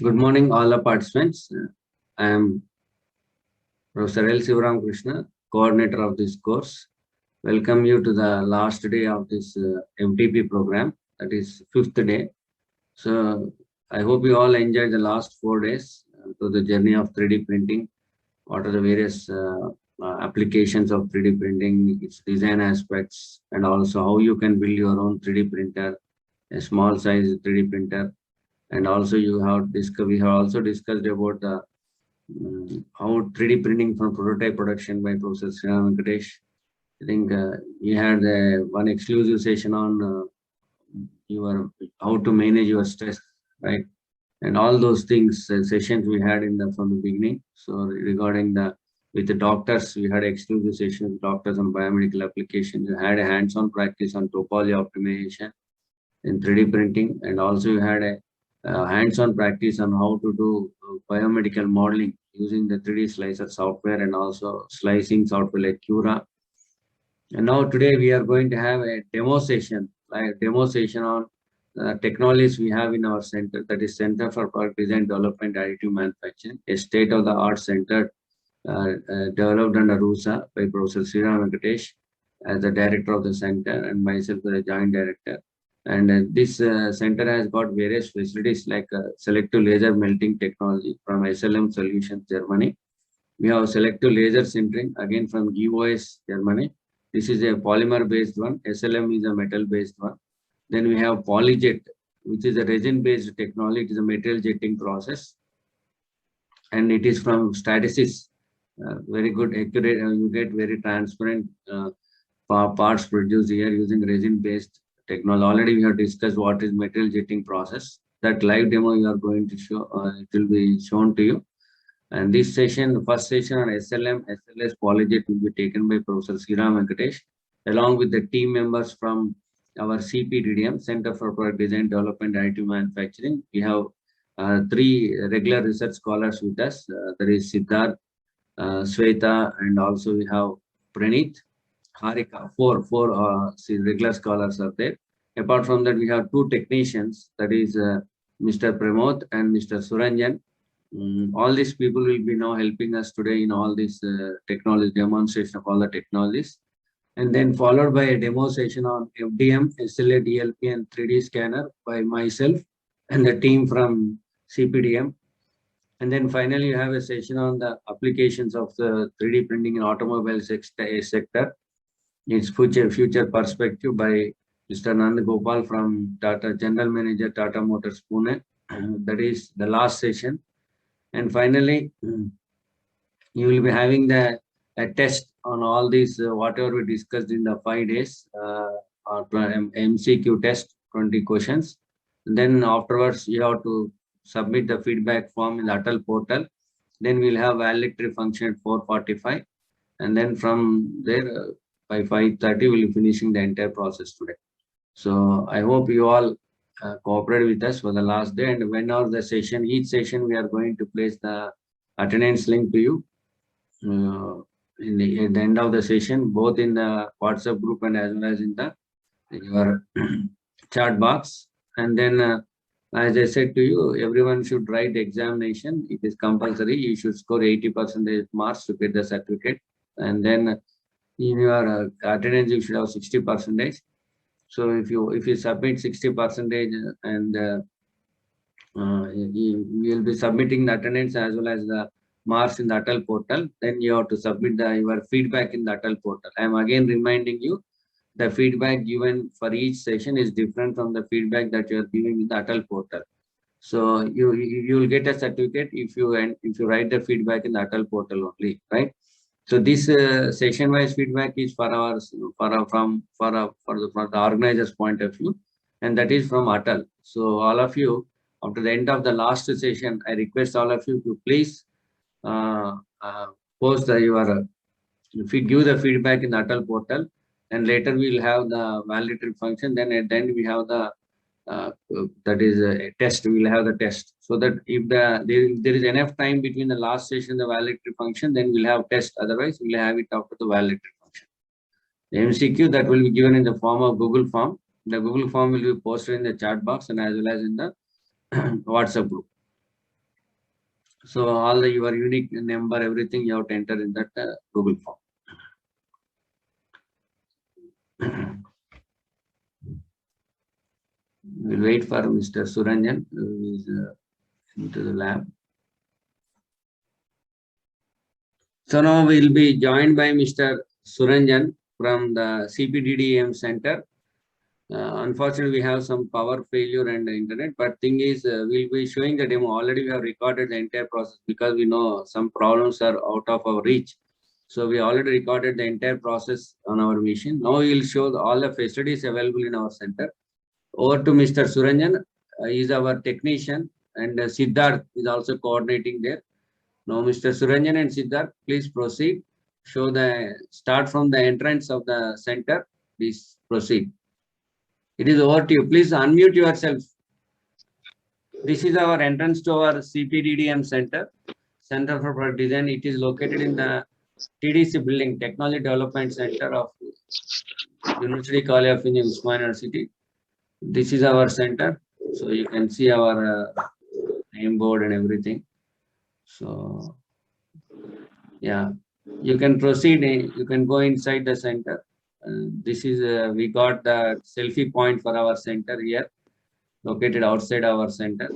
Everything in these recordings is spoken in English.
Good morning, all the participants. I am Professor L. Sivaram Krishna, coordinator of this course. Welcome you to the last day of this MTP program, that is fifth day. So I hope you all enjoyed the last 4 days to the journey of 3D printing. What are the various applications of 3D printing, its design aspects, and also how you can build your own 3D printer, a small size 3D printer. And also we have also discussed about the how 3D printing from prototype production by Professor Sriram Venkatesh. I think we had one exclusive session on your how to manage your stress, right? And all those things sessions we had in the from the beginning. So regarding the with the doctors, we had exclusive sessions, doctors on biomedical applications. We had a hands-on practice on topology optimization in 3D printing, and also we had a hands-on practice on how to do biomedical modeling using the 3D slicer software and also slicing software like Cura. And now today we are going to have a demo session, like demo session on technologies we have in our center, that is Center for Product Design Development Additive Manufacturing, a state-of-the-art center developed under RUSA by Professor Sriram Venkatesh as the director of the center and myself as the joint director. And this center has got various facilities like selective laser melting technology from SLM Solutions, Germany. We have selective laser sintering again from GOS, Germany. This is a polymer based one. SLM is a metal based one. Then we have Polyjet, which is a resin based technology. It is a material jetting process. And it is from Stratasys. Very good, accurate. You get very transparent parts produced here using resin based technology. Already we have discussed what is material jetting process. That live demo you are going to show, it will be shown to you. And this session, the first session on SLM, SLS Polyjet will be taken by Professor Sriram Venkatesh, along with the team members from our CPDDM, Center for Product Design Development Additive Manufacturing. We have 3 regular research scholars with us. There is Siddharth, Sweta, and also we have Praneeth, Harika. Four regular scholars are there. Apart from that, we have 2 technicians, that is Mr. Pramod and Mr. Suranjan. All these people will be now helping us today in all this technology demonstration of all the technologies, and then followed by a demo session on FDM, SLA, DLP, and 3D scanner by myself and the team from CPDM. And then finally, you have a session on the applications of the 3D printing in automobile sector, its future perspective by Mr. Nand Gopal from Tata, General Manager, Tata Motors, Pune. That is the last session. And finally, you will be having a test on all these, whatever we discussed in the 5 days, MCQ test, 20 questions. And then afterwards, you have to submit the feedback form in the Atal portal. Then we'll have valedictory function at 4:45. And then from there, by 5:30, we'll be finishing the entire process today. So I hope you all cooperate with us for the last day, and whenever the session, each session we are going to place the attendance link to you at the end of the session, both in the WhatsApp group and as well as in your chat box. And then as I said to you, everyone should write the examination. It is compulsory. You should score 80% marks to get the certificate, and then in your attendance you should have 60%. So if you submit 60% and you will be submitting the attendance as well as the marks in the Atal portal, then you have to submit your feedback in the Atal portal. I am again reminding you, the feedback given for each session is different from the feedback that you are giving in the Atal portal. So you will get a certificate if you write the feedback in the Atal portal only, right? So this session-wise feedback is for the organizer's point of view, and that is from Atal. So all of you, after the end of the last session, I request all of you to please post if you give the feedback in the Atal portal, and later we will have the validatory function. Then at the end we have the that is a test. We will have the test, so that if there is enough time between the last session and the validatory function, then we'll have test. Otherwise, we'll have it after the validatory function. The MCQ that will be given in the form of Google form. The Google form will be posted in the chat box and as well as in the WhatsApp group. So all your unique number, everything you have to enter in that Google form. We'll wait for Mr. Suranjan, who is into the lab. So now we'll be joined by Mr. Suranjan from the CPDDM Center. Unfortunately, we have some power failure and the internet, but thing is, we'll be showing the demo. Already we have recorded the entire process because we know some problems are out of our reach. So we already recorded the entire process on our machine. Now we will show all the facilities available in our center. Over to Mr. Suranjan. He is our technician, and Siddharth is also coordinating there. Now, Mr. Suranjan and Siddharth, please proceed. Start from the entrance of the center. Please proceed. It is over to you. Please unmute yourself. This is our entrance to our CPDDM Center, Center for Product Design. It is located in the TDC building, Technology Development Center of University College of Engineering, Usmania University. This is our center. So you can see our name board and everything. So yeah, you can proceed. You can go inside the center. This is we got the selfie point for our center here, located outside our center.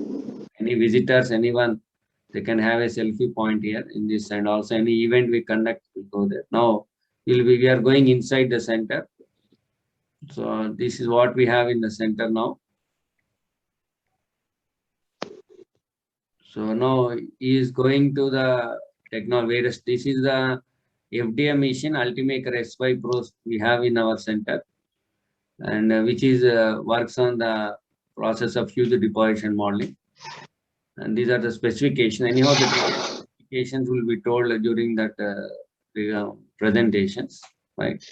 Any visitors, anyone, they can have a selfie point here in this, and also any event we conduct will go there. Now we are going inside the center. So this is what we have in the center now. So now he is going to the technology. This is the FDM machine, Ultimaker S5 Pro we have in our center, and which is works on the process of fuse deposition modeling. And these are the specifications. Anyhow, the specifications will be told during that presentations, right?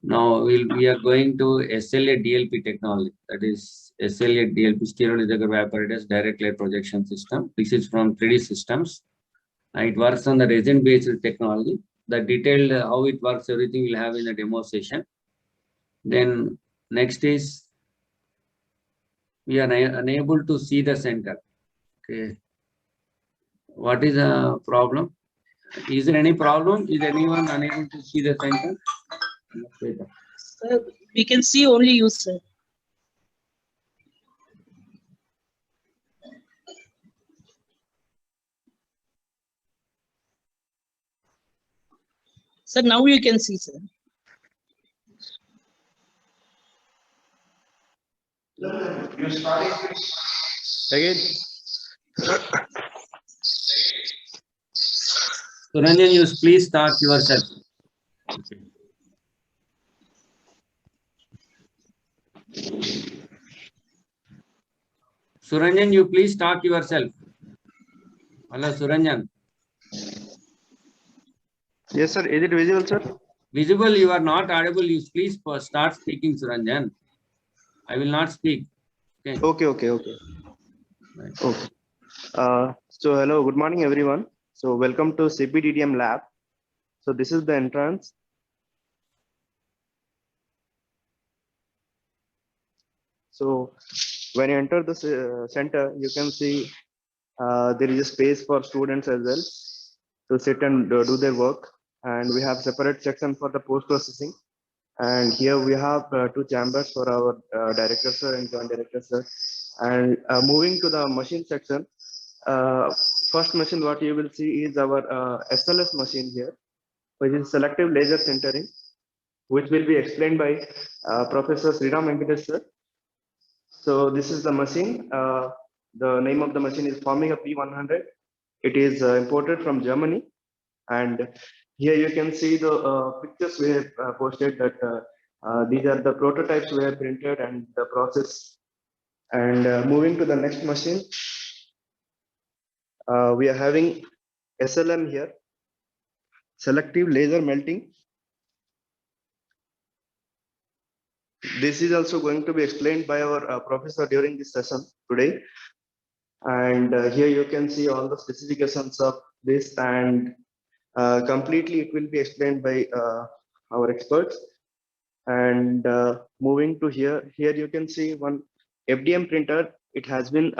Now we are going to SLA DLP technology. That is SLA DLP, stereolithography apparatus direct light projection system. This is from 3D Systems. It works on the resin-based technology. The detailed how it works, everything we'll have in the demo session. Then next is we are unable to see the center. Okay. What is the problem? Is there any problem? Is anyone unable to see the center? Sir, we can see only you, sir. Sir, now you can see, sir. You starting again. Suranjan, you please start yourself. Okay. Suranjan, you please talk yourself. Hello, Suranjan. Yes, sir. Is it visible, sir? Visible, you are not audible. You please start speaking, Suranjan. I will not speak. Okay. Okay. Right. Okay. So hello, good morning, everyone. So welcome to CPDDM lab. So this is the entrance. So when you enter the center, you can see there is a space for students as well to sit and do their work. And we have separate section for the post-processing. And here we have two chambers for our director sir and joint director sir. And moving to the machine section, first machine what you will see is our SLS machine here, which is selective laser sintering, which will be explained by Professor Sriram Venkatesh sir. So this is the machine. The name of the machine is Formiga P100. It is imported from Germany. And here you can see the pictures we have posted that these are the prototypes we have printed and the process. And moving to the next machine, we are having SLM here, selective laser melting. This is also going to be explained by our professor during this session today. And here you can see all the specifications of this, and completely it will be explained by our experts. And moving to here you can see one FDM printer. It has been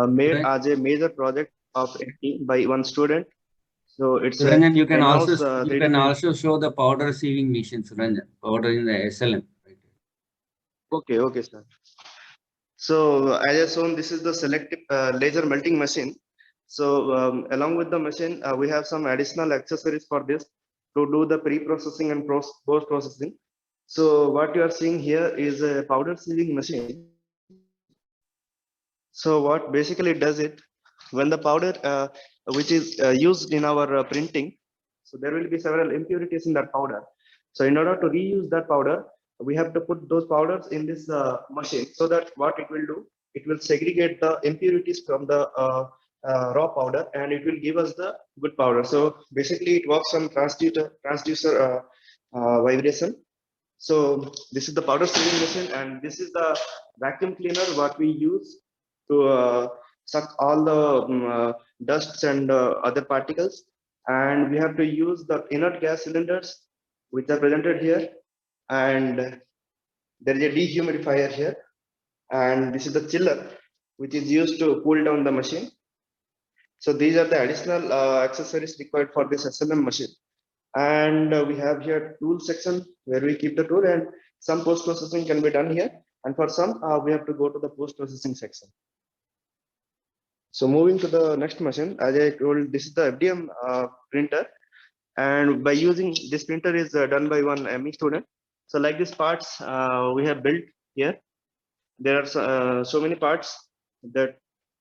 made as a major project of MT by one student. So it's a Suranjan, you can in-house also 3D print. show the powder sieving machine, Suranjan. Powder in the SLM. Right? Okay, sir. So as I shown, this is the selective laser melting machine. So along with the machine, we have some additional accessories for this to do the pre-processing and post-processing. So what you are seeing here is a powder sieving machine. So what basically does it, when the powder which is used in our printing, so there will be several impurities in that powder. So in order to reuse that powder, we have to put those powders in this machine, so that what it will do, it will segregate the impurities from the raw powder, and it will give us the good powder. So basically it works on transducer vibration. So this is the powder sieving machine, and this is the vacuum cleaner what we use to suck all the dusts and other particles. And we have to use the inert gas cylinders which are presented here, and there is a dehumidifier here, and this is the chiller which is used to cool down the machine. So these are the additional accessories required for this SLM machine. And we have here tool section where we keep the tool, and some post processing can be done here, and for some we have to go to the post processing section. So moving to the next machine, as I told, this is the FDM printer, and by using this printer is done by one ME student. So like these parts we have built here. There are so many parts that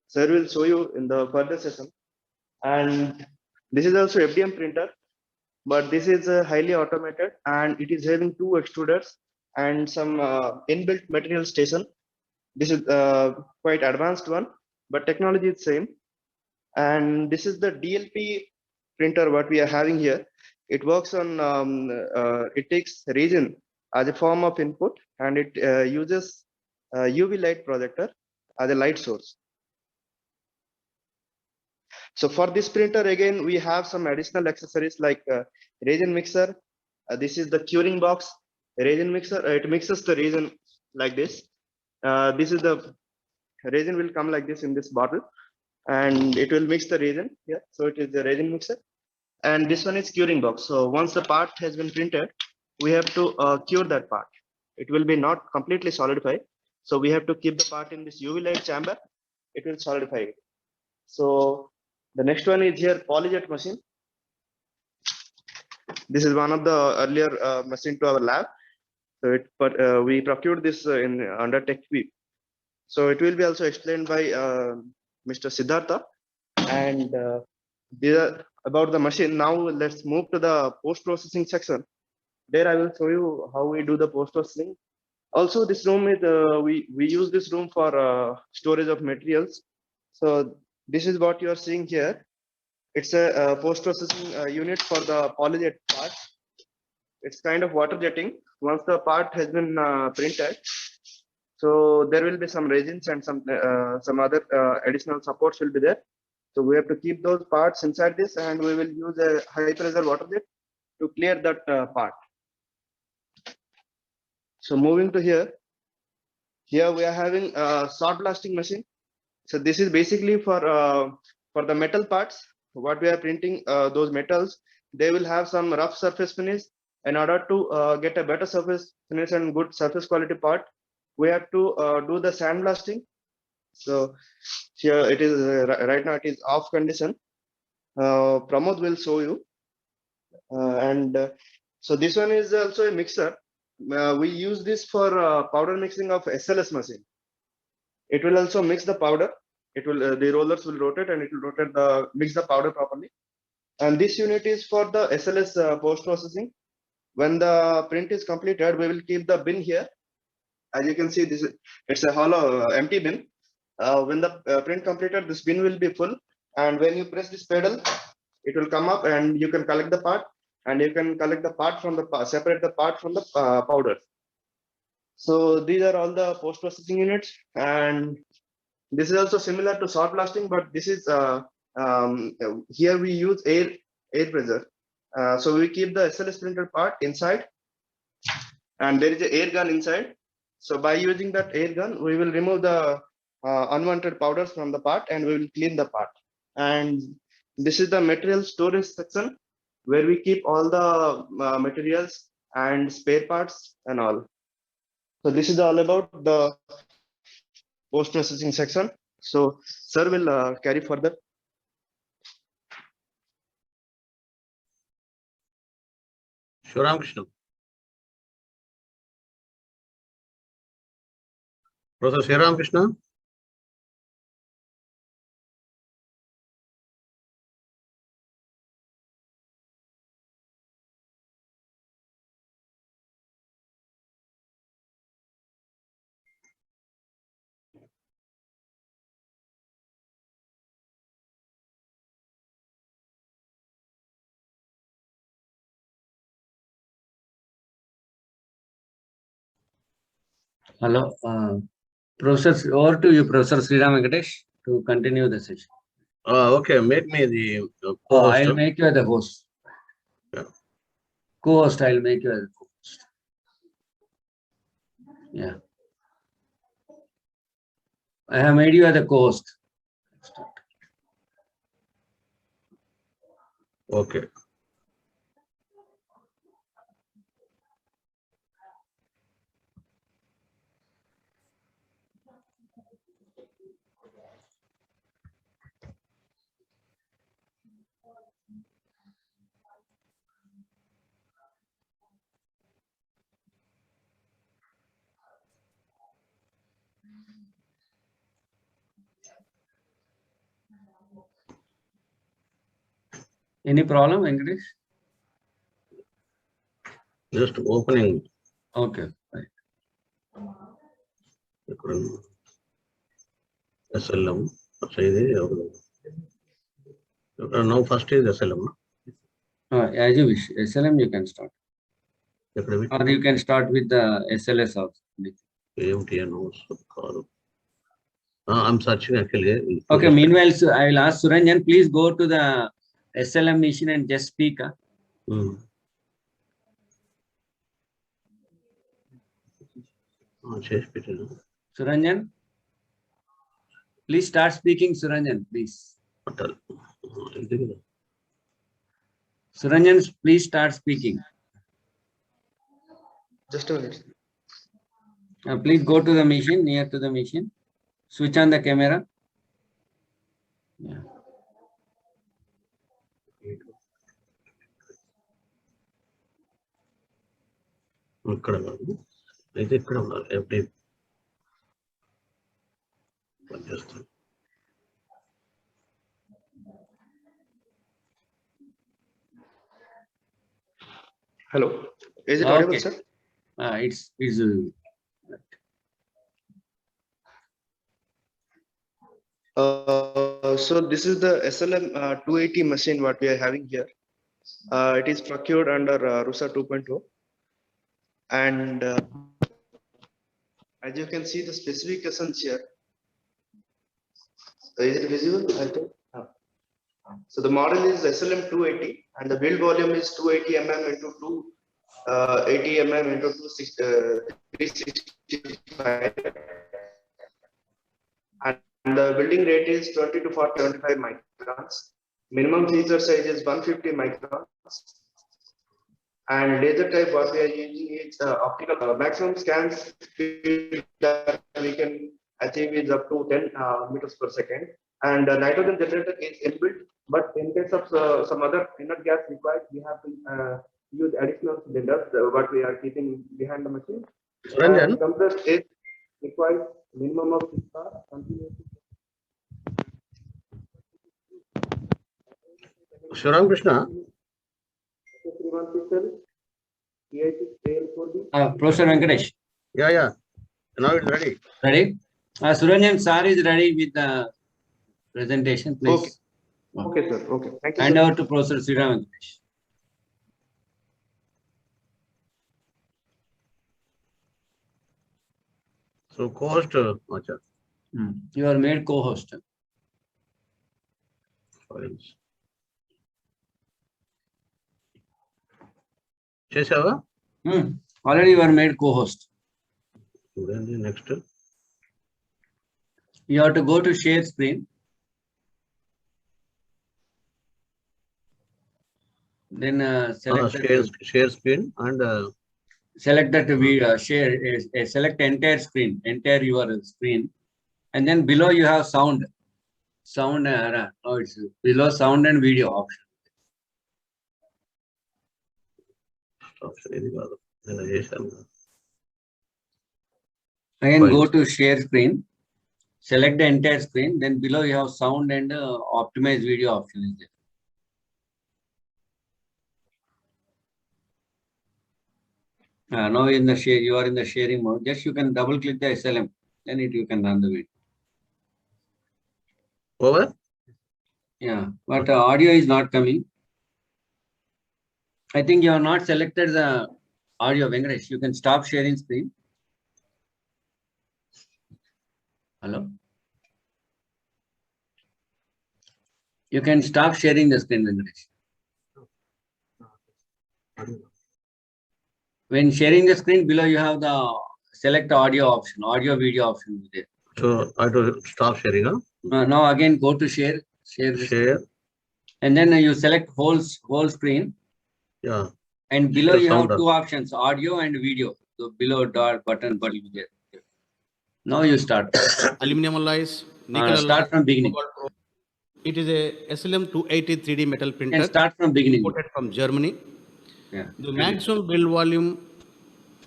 sir will show you in the further session. And this is also FDM printer, but this is highly automated, and it is having two extruders and some inbuilt material station. This is quite advanced one, but technology is same. And this is the DLP printer what we are having here. It works on it takes resin as a form of input, and it uses UV light projector as a light source. So for this printer, again, we have some additional accessories like resin mixer. This is the curing box. Resin mixer, it mixes the resin like this. This is the resin will come like this in this bottle, and it will mix the resin here. So it is the resin mixer. And this one is curing box. So once the part has been printed, we have to cure that part. It will be not completely solidified. So we have to keep the part in this UV light chamber. It will solidify it. So the next one is here polyjet machine. This is one of the earlier machine to our lab. So we procured this in under TechView. So it will be also explained by Mr. Siddhartha. And these are about the machine. Now let's move to the post-processing section. There I will show you how we do the post-processing. Also, this room is we use this room for storage of materials. So this is what you are seeing here. It's a post-processing unit for the polyjet part. It's kind of water jetting. Once the part has been printed, so there will be some resins and some other additional supports will be there. So we have to keep those parts inside this, and we will use a high pressure water jet to clear that part. So moving to here we are having a shot blasting machine. So this is basically for the metal parts. What we are printing, those metals, they will have some rough surface finish. In order to get a better surface finish and good surface quality part, we have to do the sandblasting. So here it is right now it is off condition. Pramod will show you. So this one is also a mixer. We use this for powder mixing of SLS machine. It will also mix the powder. It will the rollers will rotate, and it will rotate mix the powder properly. And this unit is for the SLS post processing. When the print is completed, we will keep the bin here. As you can see, it's a hollow empty bin. When the print completed, this bin will be full, and when you press this pedal, it will come up, and you can collect the part, and you can collect the part from the separate the part from the powder. So these are all the post processing units, and this is also similar to shot blasting, but this is here we use air pressure. So we keep the SLS printed part inside, and there is an air gun inside. So by using that air gun, we will remove the unwanted powders from the part, and we will clean the part. and this is the material storage section where we keep all the materials and spare parts and all. So this is all about the post processing section. So sir will carry further. Shivaram Krishna. Professor Shivaram Krishna. Hello, Professor, over to you, Professor Sriram Venkatesh, to continue the session. Okay, make me the Oh, co-host. I'll make you the host. Yeah. Co-host, I'll make you the co-host. Yeah. I have made you the co-host. Okay. Any problem, Venkatesh? Just opening. Okay, right. SLM. Now first is SLM. As you wish. SLM you can start. Or Or you can start with the SLS also. I'm searching actually. Okay, meanwhile, so I will ask Suranjan, please go to the SLM machine and just speak. Suranjan, please start speaking, Suranjan, please. Suranjan, please start speaking. Just a minute. Please go to the machine, near to the machine. Switch on the camera. Yeah. Hello. Is it audible, Okay. sir? It's So this is the SLM 280 machine what we are having here. It is procured under RUSA 2.0, and as you can see the specifications here. Is it visible? I think. So the model is SLM 280 and the build volume is 280 mm into 280 mm into 365, and the building rate is 20 to 40 75 microns. Minimum feature size is 150 microns, and laser type what we are using is optical. Maximum scan speed that we can achieve is up to 10 meters per second, and nitrogen generator is inbuilt, but in case of some other inert gas required, we have to use additional cylinders what we are keeping behind the machine. Suranjan? Compressed air requires minimum of 6 hours continuously. Shivaram Krishna. Professor Venkatesh. Yeah. Now it's ready. Ready? Suranjan sir is ready with the presentation, please. Okay, sir. Okay. Thank you. Hand Sir. over to Professor Sriram Venkatesh. So co-host, You are made co-host. files. Chesava? Already you are made co-host. Next. You have to go to share screen. Then select share screen and select that we share select entire screen, entire your screen, and then below you have sound no, it's below sound and video option. Again, Right. go to share screen, select the entire screen, then below you have sound and optimize video option is there. Now in the share, you are in the sharing mode. Just you can double click the SLM, then you can run the video. Over? Yeah, but audio is not coming. I think you have not selected the audio, Venkatesh. You can stop sharing screen. Hello. You can stop sharing the screen, Venkatesh. When sharing the screen, below you have the select audio option, audio video option there. So I have to stop sharing, huh? Now again go to share the Share. and then you select whole screen. Yeah. And below Share you have sound. two options, audio and video. So below dot button will be there. Now you start. Aluminum alloys, nickel Start alloys, from beginning. cobalt chrome. It is a SLM 280 3D metal You printer can start from beginning. imported from Germany. Yeah. The maximum build volume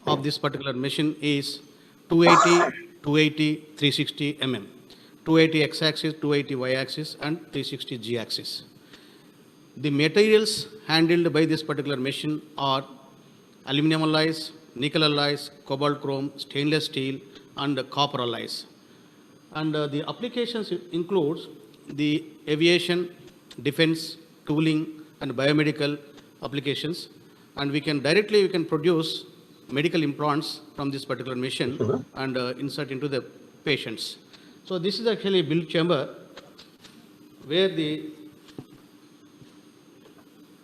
of this particular machine is 280, 360 mm. 280 x-axis, 280 y-axis, and 360 g-axis. The materials handled by this particular machine are aluminum alloys, nickel alloys, cobalt chrome, stainless steel, and copper alloys. And the applications includes the aviation, defense, tooling, and biomedical applications. And we can produce medical implants from this particular machine and insert into the patients. So this is actually build chamber where the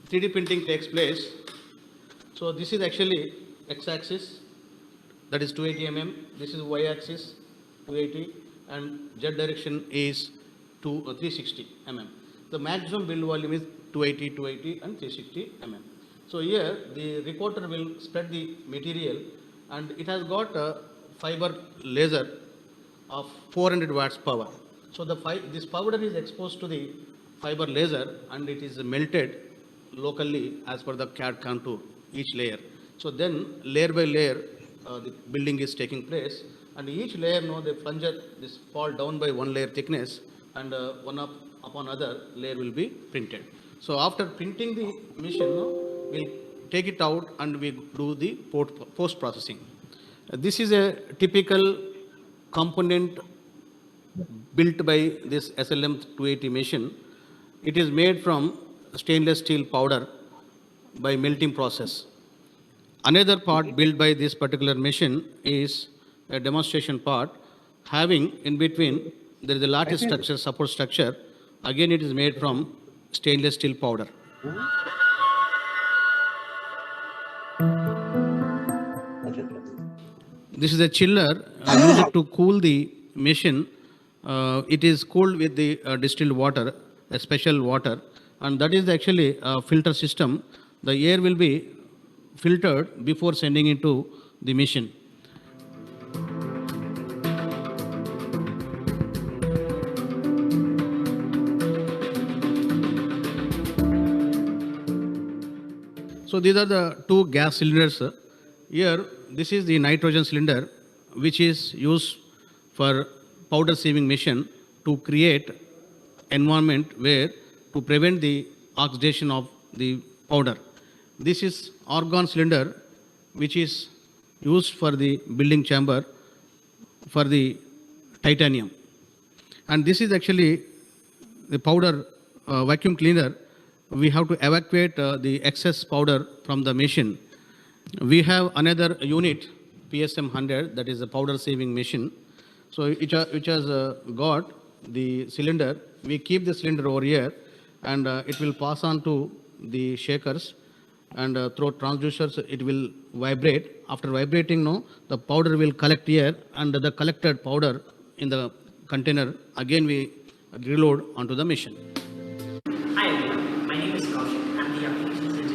3D printing takes place. So this is actually x-axis, that is 280 mm. This is y-axis, 280, and z direction is 360 mm. The maximum build volume is 280, 280, and 360 mm. So here the recorder will spread the material, and it has got a fiber laser of 400 watts power. So this powder is exposed to the fiber laser, and it is melted locally as per the CAD contour, each layer. So then layer by layer, the building is taking place, and each layer, the plunger, this fall down by one layer thickness, and one upon other layer will be printed. So after printing the machine, we'll take it out and we do the post processing. This is a typical component built by this SLM 280 machine. It is made from stainless steel powder by melting process. Another part built by this particular machine is a demonstration part, having in between there is a lattice structure, support structure. Again, it is made from stainless steel powder. This is a chiller used to cool the machine. It is cooled with the distilled water, a special water, and that is actually a filter system. The air will be filtered before sending it to the machine. So these are the two gas cylinders. Here, this is the nitrogen cylinder, which is used for powder sieving machine to create environment where to prevent the oxidation of the powder. This is argon cylinder, which is used for the building chamber for the titanium. And this is actually the powder vacuum cleaner. We have to evacuate the excess powder from the machine. We have another unit, PSM 100, that is a powder saving machine. So which has got the cylinder. We keep the cylinder over here, and it will pass on to the shakers, and through transducers it will vibrate. After vibrating, the powder will collect here, and the collected powder in the container again we reload onto the machine. Hi everyone, my name is Kaushik. I'm the applications engineer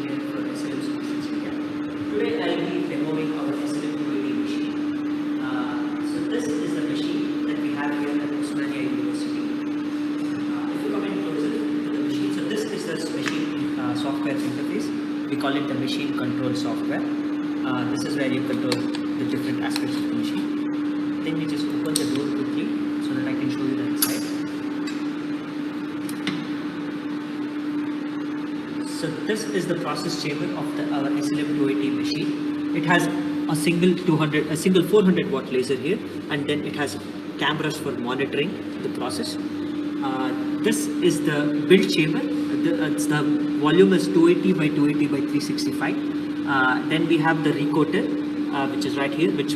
call it the machine control software. This is where you control the different aspects of the machine. Then we just open the door quickly so that I can show you the inside. So this is the process chamber of our SLM280 machine. It has a single 400 watt laser here, and then it has cameras for monitoring the process. This is the build chamber. The volume is 280 by 280 by 365. Then we have the recoater, which is right here, which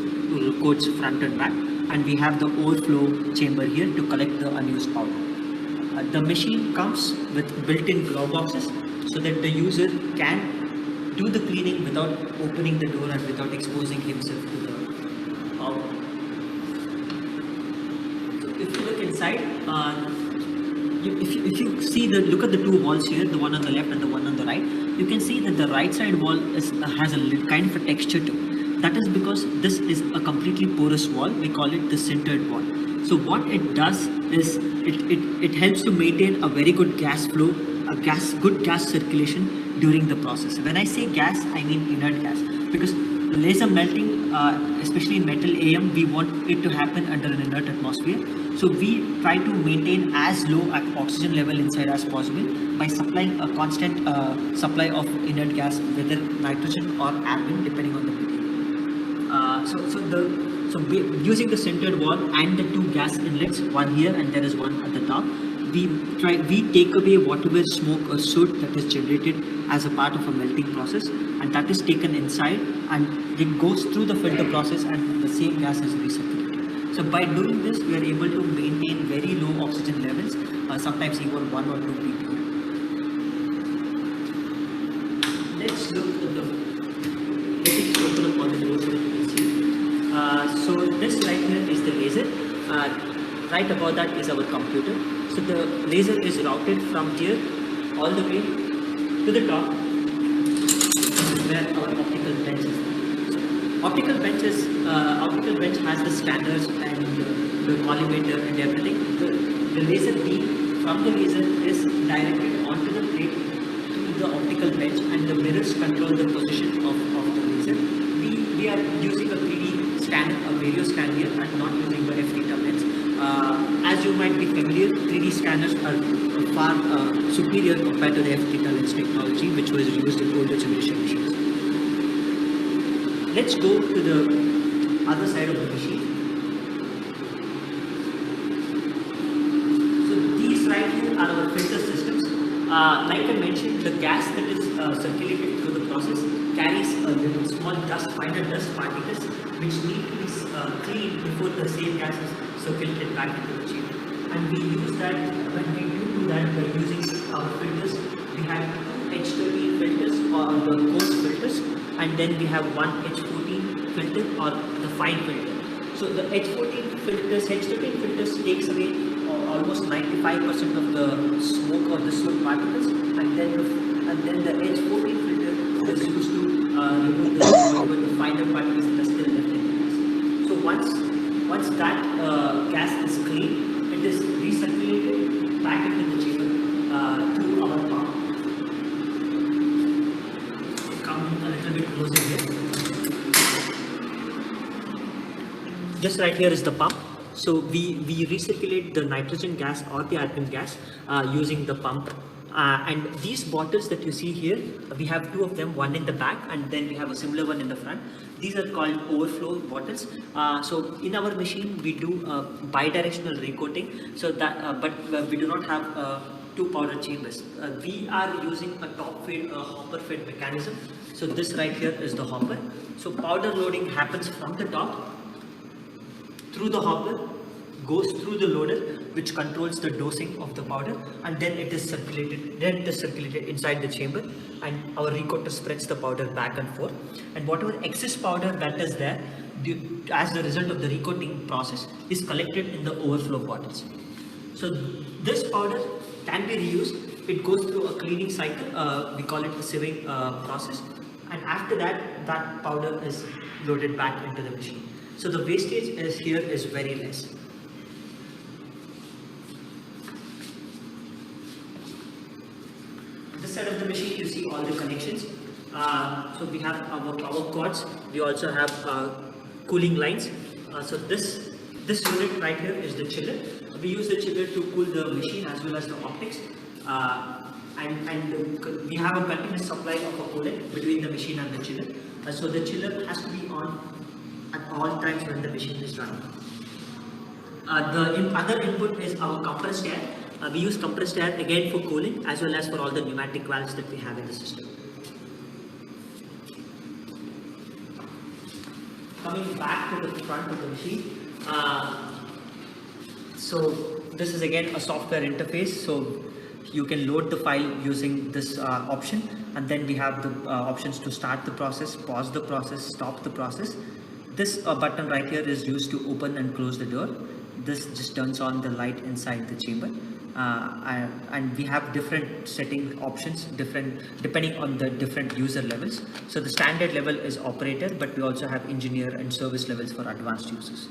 coats front and back, and we have the overflow chamber here to collect the unused powder. The machine comes with built-in glove boxes so that the user can do the cleaning without opening the door and without exposing himself to the powder. So if you look inside, if you see look at the two walls here, the one on the left and the one on the right, you can see that the right side wall has a kind of a texture to it. That is because this is a completely porous wall. We call it the sintered wall. So what it does is it helps to maintain a very good gas flow, good gas circulation during the process. When I say gas, I mean inert gas, because laser melting, especially in metal AM, we want it to happen under an inert atmosphere. So we try to maintain as low oxygen level inside as possible by supplying a constant supply of inert gas, whether nitrogen or argon, depending on the material. Using the sintered wall and the two gas inlets, one here and there is one at the top, we take away whatever smoke or soot that is generated as a part of a melting process, and that is taken inside and it goes through the filter process and the same gas is recirculated. So by doing this, we are able to maintain very low oxygen levels, sometimes even 1 or 2 ppm. Let's look at let me just open up all the doors so that you can see. So this right here is the laser. Right above that is our computer. So the laser is routed from here all the way to the top, where our optical bench is. So optical bench has the scanners and the collimator and everything. The laser beam from the laser is directed onto the plate to the optical bench, and the mirrors control the position of the laser. We are using a 3D scanner, a video scan here, and not using the f-theta lens. As you might be familiar, 3D scanners are far superior compared to the f-theta lens technology, which was used in older generation machines. Let's go to the other side of the machine. So these right here are our filter systems. Like I mentioned, the gas that is circulated through the process carries a little small finer dust particles, which need to be cleaned before the same gas is circulated back into the chamber. And we use that, when we do that by using our filters, we have two H13 filters or the coarse filters, and then we have one H14 filter or the fine filter. So the H13 filters takes away almost 95% of the smoke or the soot particles, and then the H14 filter is used to remove the smoke with the finer particles that are still left in the gas. So once that gas is clean, it is recirculated back into the chamber through our pump. Come a little bit closer here. Just right here is the pump. So we recirculate the nitrogen gas or the argon gas using the pump. And these bottles that you see here, we have two of them, one in the back and then we have a similar one in the front. These are called overflow bottles. So in our machine, we do bidirectional recoating, so that, but we do not have two powder chambers. We are using a top fed hopper fed mechanism. So this right here is the hopper. So powder loading happens from the top through the hopper, goes through the loader, which controls the dosing of the powder, and then it is circulated inside the chamber, and our recoater spreads the powder back and forth, and whatever excess powder that is there as the result of the recoating process is collected in the overflow bottles. So this powder can be reused. It goes through a cleaning cycle, we call it a sieving process, and after that, that powder is loaded back into the machine. So the wastage here is very less. This side of the machine, you see all the connections. So we have our power cords. We also have cooling lines. So this unit right here is the chiller. We use the chiller to cool the machine as well as the optics. And we have a continuous supply of a coolant between the machine and the chiller. So the chiller has to be on at all times when the machine is running. The other input is our compressed air. We use compressed air again for cooling as well as for all the pneumatic valves that we have in the system. Coming back to the front of the machine, so this is again a software interface. So you can load the file using this option, and then we have the options to start the process, pause the process, stop the process. This button right here is used to open and close the door. This just turns on the light inside the chamber. And we have different setting options, depending on the different user levels. So the standard level is operator, but we also have engineer and service levels for advanced users.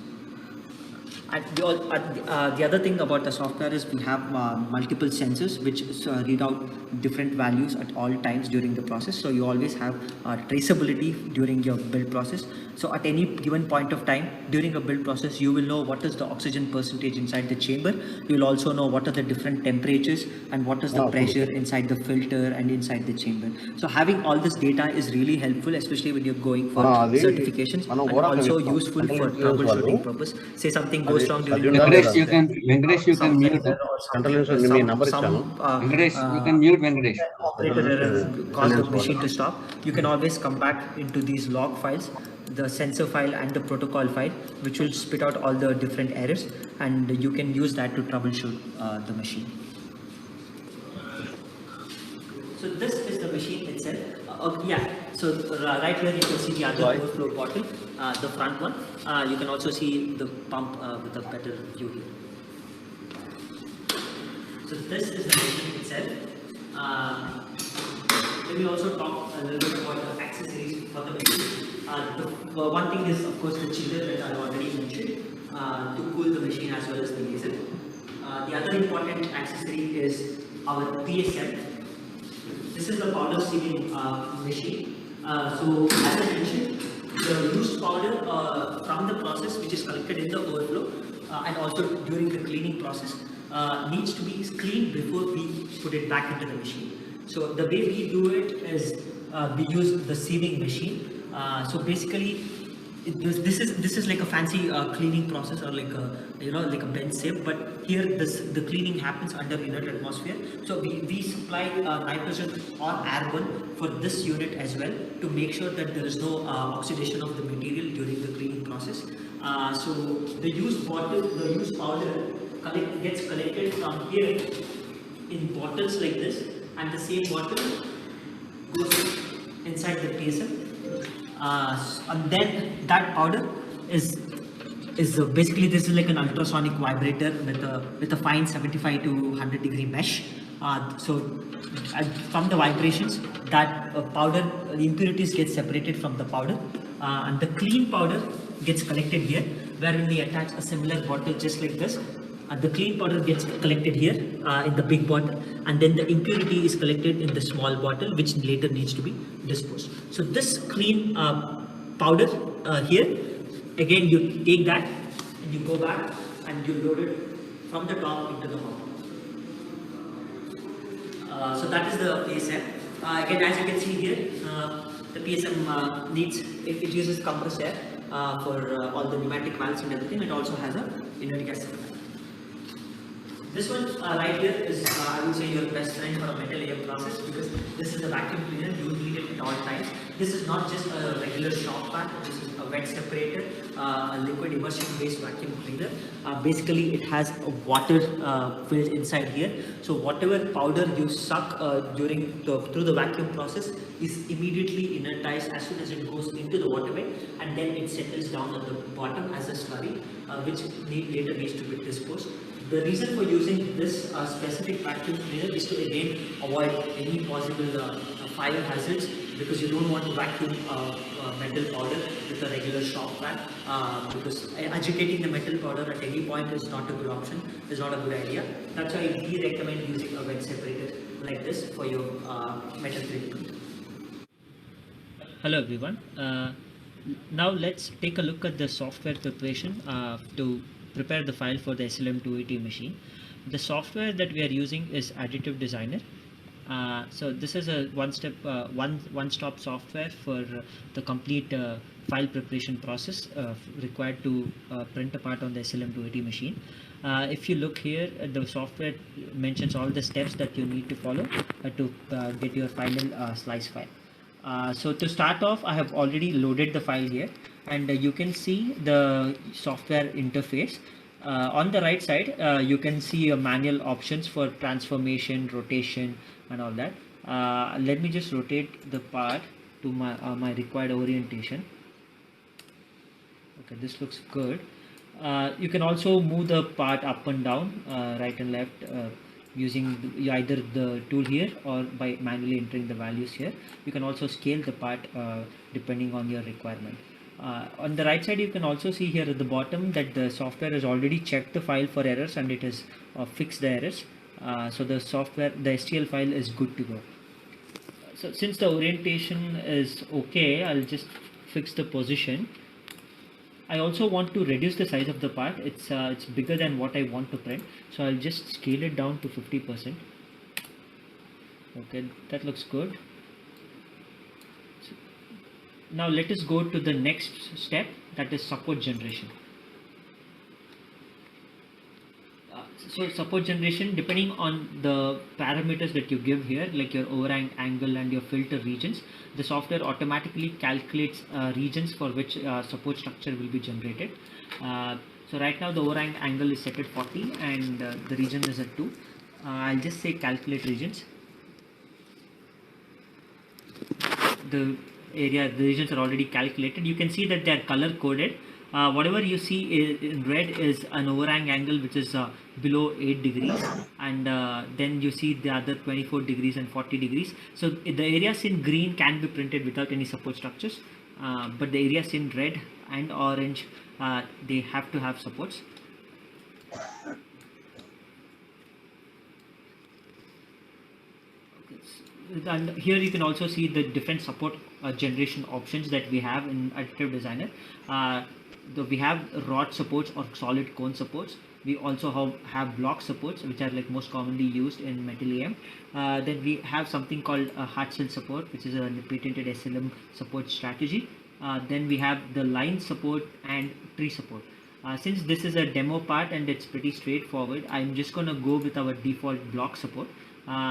And the other thing about the software is we have multiple sensors which read out different values at all times during the process. So you always have traceability during your build process. So at any given point of time during a build process, you will know what is the oxygen percentage inside the chamber. You will also know what are the different temperatures and what is the pressure inside the filter and inside the chamber. So having all this data is really helpful, especially when you're going for certifications, and also useful for troubleshooting purpose. Say something goes wrong during the Venkatesh, you can mute. Venkatesh, you can mute Venkatesh. Operator error cause the machine to stop. You can always come back into these log files, the sensor file and the protocol file, which will spit out all the different errors, and you can use that to troubleshoot the machine. So this is the machine itself. So right here you can see the other overflow bottle, the front one. You can also see the pump with a better view here. So this is the machine itself. Let me also talk a little bit about the accessories for the machine. The one thing is, of course, the chiller that I already mentioned to cool the machine as well as the laser. The other important accessory is our PSM. This is the powder sealing machine. So as I mentioned, the used powder from the process which is collected in the overflow and also during the cleaning process needs to be cleaned before we put it back into the machine. So the way we do it is we use the sieving machine. So basically, this is like a fancy cleaning process, or like a bench sieve, but here the cleaning happens under inert atmosphere. So we supply nitrogen or airborne for this unit as well to make sure that there is no oxidation of the material during the cleaning process. So the used powder gets collected from here in bottles like this, and the same bottle goes inside the PSM. And then that powder is basically, this is like an ultrasonic vibrator with a fine 75 to 100 degree mesh. So from the vibrations, that powder, the impurities get separated from the powder, and the clean powder gets collected here, wherein we attach a similar bottle just like this. The clean powder gets collected here in the big bottle, and then the impurity is collected in the small bottle, which later needs to be disposed. So this clean powder here, again you take that and you go back and you load it from the top into the bottle. So that is the PSM. Again, as you can see here, the PSM it uses compressed air for all the pneumatic valves and everything. It also has a inert gas supply. This one right here is, I would say, your best friend for a metal layer process, because this is a vacuum cleaner. You need it at all times. This is not just a regular shop vac. This is a wet separator, a liquid immersion based vacuum cleaner. Basically, it has a water filled inside here. So whatever powder you suck through the vacuum process is immediately inertized as soon as it goes into the waterway, and then it settles down at the bottom as a slurry, which later needs to be disposed. The reason for using this specific vacuum cleaner is to again avoid any possible fire hazards, because you don't want to vacuum metal powder with a regular shop vac, because agitating the metal powder at any point is not a good option, is not a good idea. That's why we recommend using a wet separator like this for your metal cleaning. Hello everyone. Now let's take a look at the software preparation to prepare the file for the SLM280 machine. The software that we are using is Additive Designer. So this is a one-stop software for the complete file preparation process required to print a part on the SLM280 machine. If you look here, the software mentions all the steps that you need to follow to get your final slice file. So to start off, I have already loaded the file here, and you can see the software interface. On the right side, you can see your manual options for transformation, rotation, and all that. Let me just rotate the part to my required orientation. Okay, this looks good. You can also move the part up and down, right and left, using either the tool here or by manually entering the values here. You can also scale the part depending on your requirement. On the right side, you can also see here at the bottom that the software has already checked the file for errors and it has fixed the errors. So the STL file is good to go. So since the orientation is okay, I'll just fix the position. I also want to reduce the size of the part. It's bigger than what I want to print, so I'll just scale it down to 50%. Okay, that looks good. So now let us go to the next step, that is support generation. So support generation, depending on the parameters that you give here, like your overhang angle and your filter regions, the software automatically calculates regions for which support structure will be generated. So right now the overhang angle is set at 40 and the region is at 2. I'll just say calculate regions. The regions are already calculated. You can see that they are color coded. Whatever you see in red is an overhang angle which is below 8 degrees, and then you see the other 24 degrees and 40 degrees. So the areas in green can be printed without any support structures, but the areas in red and orange, they have to have supports. And here you can also see the different support generation options that we have in Additive Designer. We have rod supports or solid cone supports. We also have block supports, which are like most commonly used in Metal EM. Then we have something called a hard shell support, which is a patented SLM support strategy. Then we have the line support and tree support. Since this is a demo part and it's pretty straightforward, I'm just going to go with our default block support.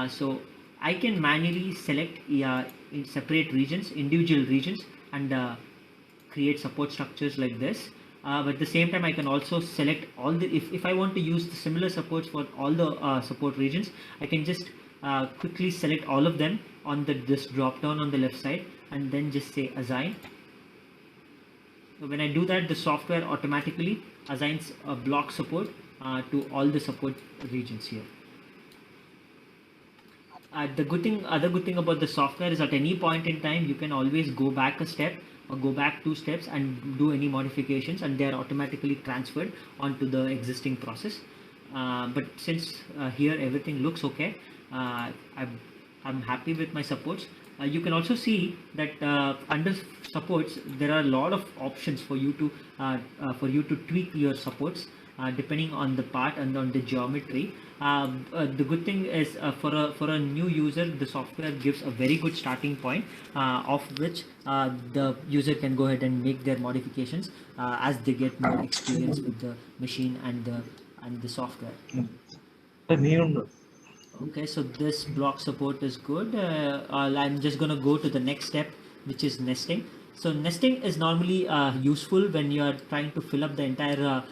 So I can manually select separate regions, individual regions, and create support structures like this. But at the same time, I can also select all the, if I want to use the similar supports for all the support regions, I can just quickly select all of them on this drop down on the left side and then just say assign. So when I do that, the software automatically assigns a block support to all the support regions here. Other good thing about the software is at any point in time, you can always go back a step or go back 2 steps and do any modifications, and they are automatically transferred onto the existing process. But since here everything looks okay, I'm happy with my supports. You can also see that under supports there are a lot of options for you to tweak your supports depending on the part and on the geometry. The good thing is for a new user, the software gives a very good starting point of which the user can go ahead and make their modifications as they get more experience with the machine and the software. Okay, so this block support is good. I'm just going to go to the next step, which is nesting. So nesting is normally useful when you are trying to fill up the entire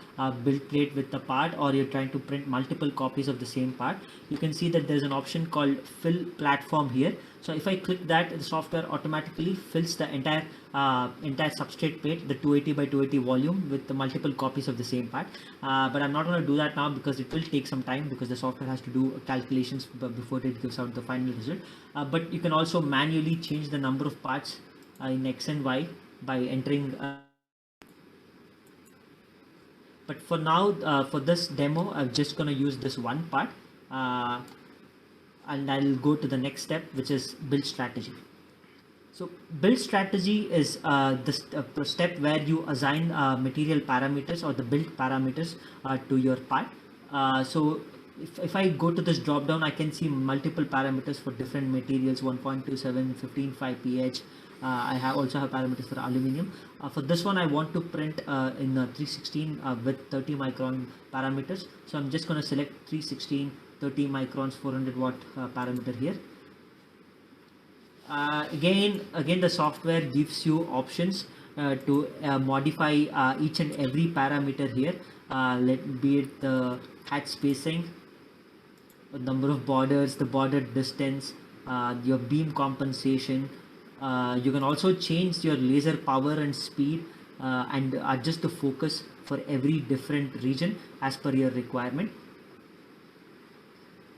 build plate with the part, or you're trying to print multiple copies of the same part. You can see that there's an option called fill platform here. So if I click that, the software automatically fills the entire substrate plate, the 280 by 280 volume, with the multiple copies of the same part. But I'm not going to do that now because it will take some time, because the software has to do calculations before it gives out the final result. But you can also manually change the number of parts in X and Y by entering. But for now, for this demo, I'm just going to use this one part, and I'll go to the next step, which is build strategy. So build strategy is the step where you assign material parameters or the build parameters to your part. So if I go to this drop down, I can see multiple parameters for different materials, 1.27, 15.5 pH. I also have parameters for aluminum. For this one, I want to print in 316 with 30 micron parameters. So I'm just going to select 316, 30 microns, 400 watt parameter here. Again, the software gives you options to modify each and every parameter here. Be it the hatch spacing, the number of borders, the border distance, your beam compensation. You can also change your laser power and speed and adjust the focus for every different region as per your requirement.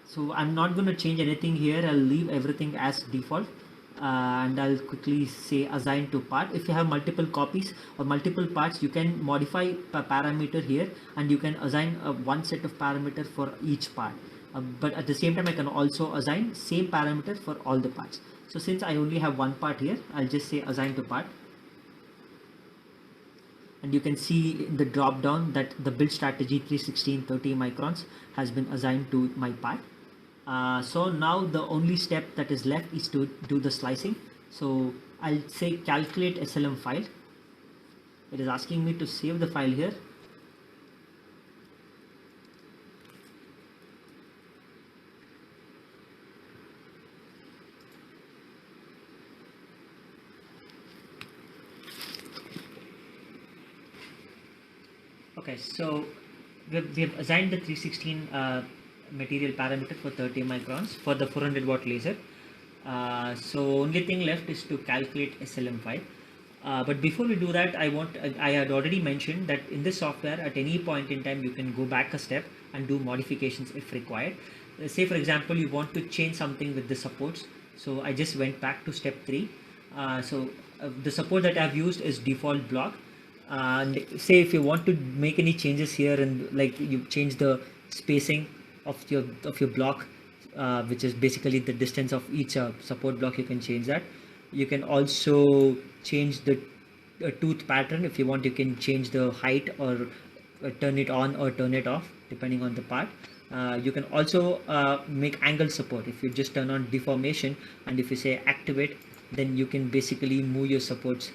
So I'm not going to change anything here. I'll leave everything as default. And I'll quickly say assign to part. If you have multiple copies or multiple parts, you can modify a parameter here and you can assign one set of parameter for each part. But at the same time, I can also assign same parameter for all the parts. So since I only have one part here, I'll just say assign to part. And you can see in the drop down that the build strategy 316 30 microns has been assigned to my part. So now the only step that is left is to do the slicing. So I'll say calculate SLM file. It is asking me to save the file here. Okay, so we've assigned the 316 material parameter for 30 microns for the 400 watt laser. So only thing left is to calculate SLM file. But before we do that, I had already mentioned that in this software at any point in time you can go back a step and do modifications if required. Say for example you want to change something with the supports. So I just went back to step 3. The support that I've used is default block. And say if you want to make any changes here and like you change the spacing of your block, which is basically the distance of each support block, you can change that. You can also change the tooth pattern. If you want, you can change the height or turn it on or turn it off depending on the part. You can also make angle support. If you just turn on deformation and if you say activate, then you can basically move your supports.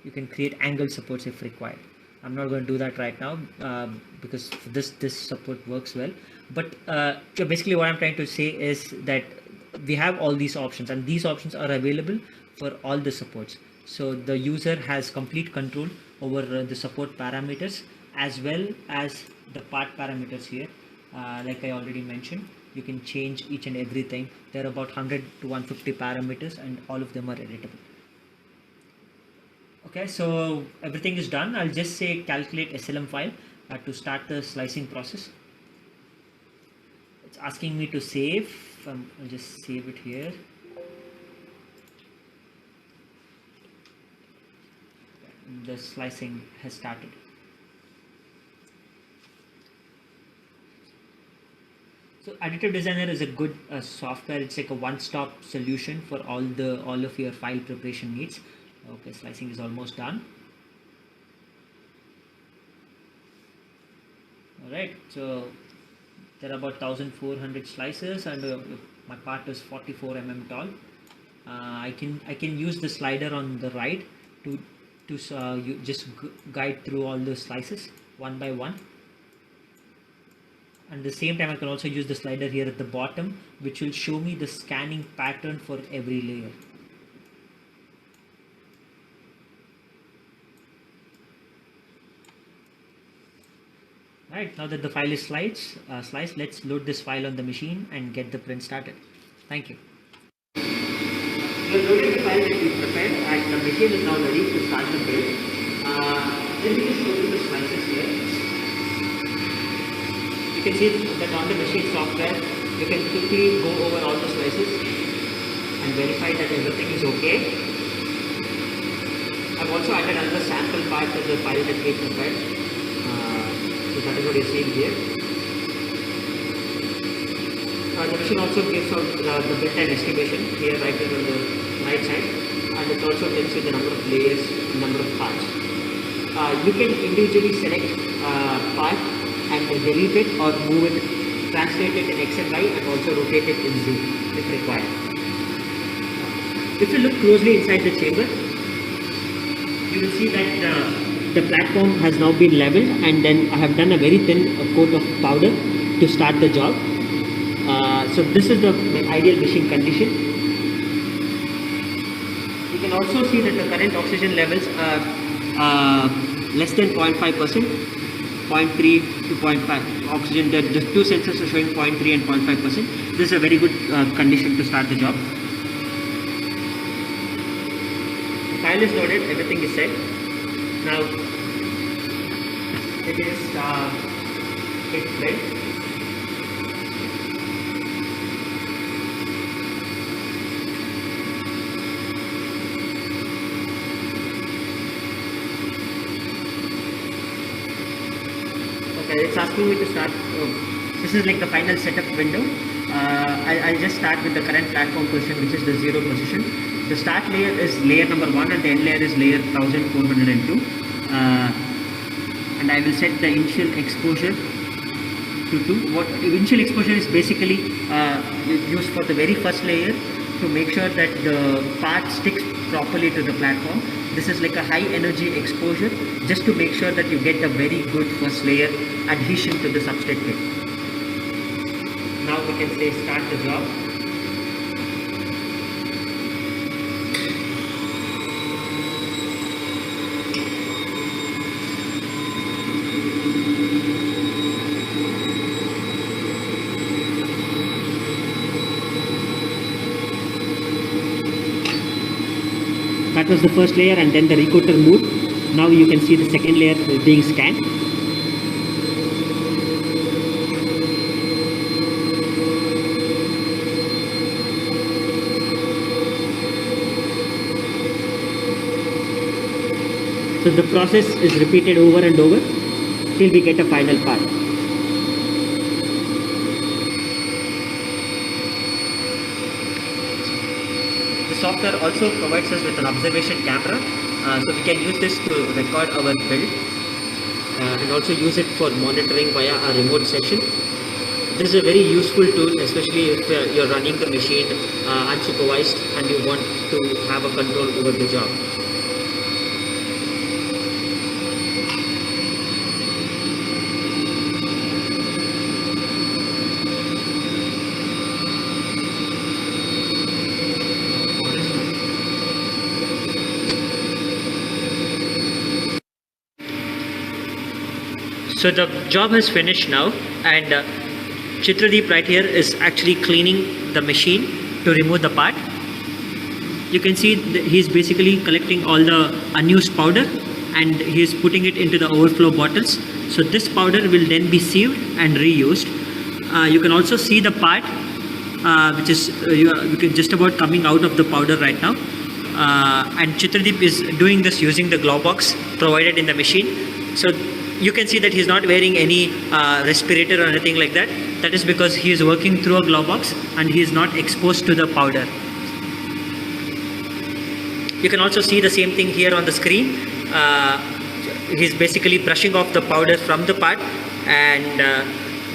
You can create angle supports if required. I'm not going to do that right now because this support works well. But basically what I'm trying to say is that we have all these options and these options are available for all the supports. So the user has complete control over the support parameters as well as the part parameters here. Like I already mentioned, you can change each and everything. There are about 100 to 150 parameters and all of them are editable. Okay, so everything is done. I'll just say calculate SLM file to start the slicing process. It's asking me to save. I'll just save it here. The slicing has started. So Additive Designer is a good software. It's like a one-stop solution for all of your file preparation needs. Okay, slicing is almost done. All right, so there are about 1400 slices and my part is 44 mm tall. I can use the slider on the right to you just guide through all the slices one by one. And at the same time I can also use the slider here at the bottom, which will show me the scanning pattern for every layer. Right, now that the file is sliced, let's load this file on the machine and get the print started. Thank you. We have loaded the file that we prepared and the machine is now ready to start the build. Let me just show you the slices here. You can see that on the machine software, you can quickly go over all the slices and verify that everything is okay. I've also added another sample part to the file that we prepared. So that is what you're seeing here. The machine also gives out the build time estimation here right here on the right side. and it also tells you the number of layers, number of parts. You can individually select part and delete it or move it, translate it in X and Y, and also rotate it in Z if required. If you look closely inside the chamber, you will see that the platform has now been leveled, and then I have done a very thin coat of powder to start the job. So this is the ideal machine condition. You can also see that the current oxygen levels are less than 0.5%, 0.3 to 0.5 oxygen. The two sensors are showing 0.3 and 0.5%. This is a very good condition to start the job. The file is loaded, everything is set. Now it is hit play. Okay, it's asking me to start. This is like the final setup window. I'll just start with the current platform position, which is the 0 position. The start layer is layer number 1 and the end layer is layer 1402. And I will set the initial exposure to 2. What initial exposure is basically used for the very first layer to make sure that the part sticks properly to the platform. This is like a high energy exposure just to make sure that you get a very good first layer adhesion to the substrate plate. Now we can say start the job. That was the first layer, and then the recoater moved. Now you can see the second layer being scanned. So the process is repeated over and over till we get a final part. The software also provides us with an observation camera, so we can use this to record our build and also use it for monitoring via a remote session. This is a very useful tool, especially if you're running the machine unsupervised and you want to have a control over the job. So the job has finished now, and Chitradeep right here is actually cleaning the machine to remove the part. You can see he's basically collecting all the unused powder and he's putting it into the overflow bottles. So this powder will then be sieved and reused. You can also see the part which is just about coming out of the powder right now. And Chitradeep is doing this using the glove box provided in the machine. So you can see that he's not wearing any respirator or anything like that. That is because he is working through a glove box and he is not exposed to the powder. You can also see the same thing here on the screen. He's basically brushing off the powder from the part, and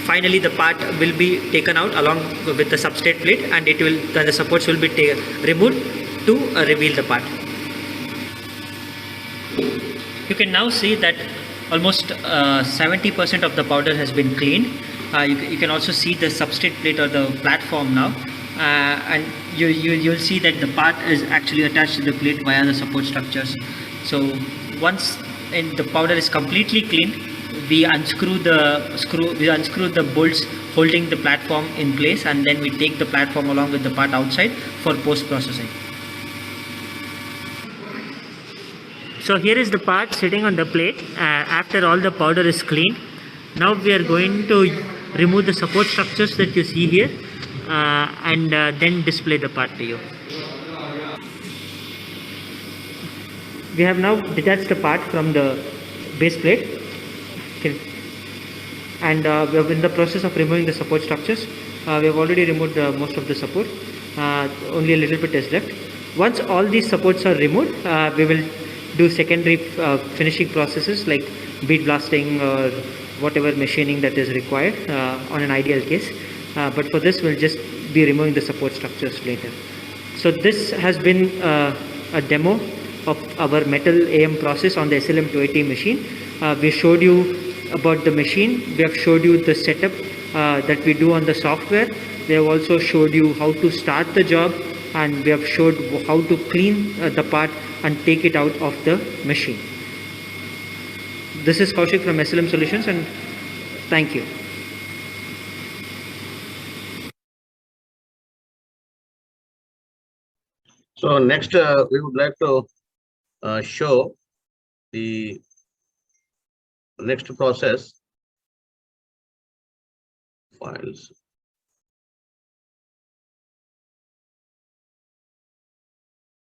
finally the part will be taken out along with the substrate plate, and the supports will be removed to reveal the part. You can now see that almost 70% of the powder has been cleaned. You can also see the substrate plate or the platform now, and you'll see that the part is actually attached to the plate via the support structures. So once the powder is completely cleaned, we unscrew the bolts holding the platform in place, and then we take the platform along with the part outside for post-processing. So here is the part sitting on the plate after all the powder is cleaned. Now we are going to remove the support structures that you see here and then display the part to you. We have now detached the part from the base plate, okay. And we are in the process of removing the support structures. We have already removed most of the support, only a little bit is left. Once all these supports are removed, we will do secondary finishing processes like bead blasting or whatever machining that is required on an ideal case. But for this, we'll just be removing the support structures later. So this has been a demo of our metal AM process on the SLM280 machine. We showed you about the machine. We have showed you the setup that we do on the software. We have also showed you how to start the job, and we have showed how to clean the part and take it out of the machine. This is Kaushik from SLM Solutions, and thank you. So next, we would like to show the next process. Files.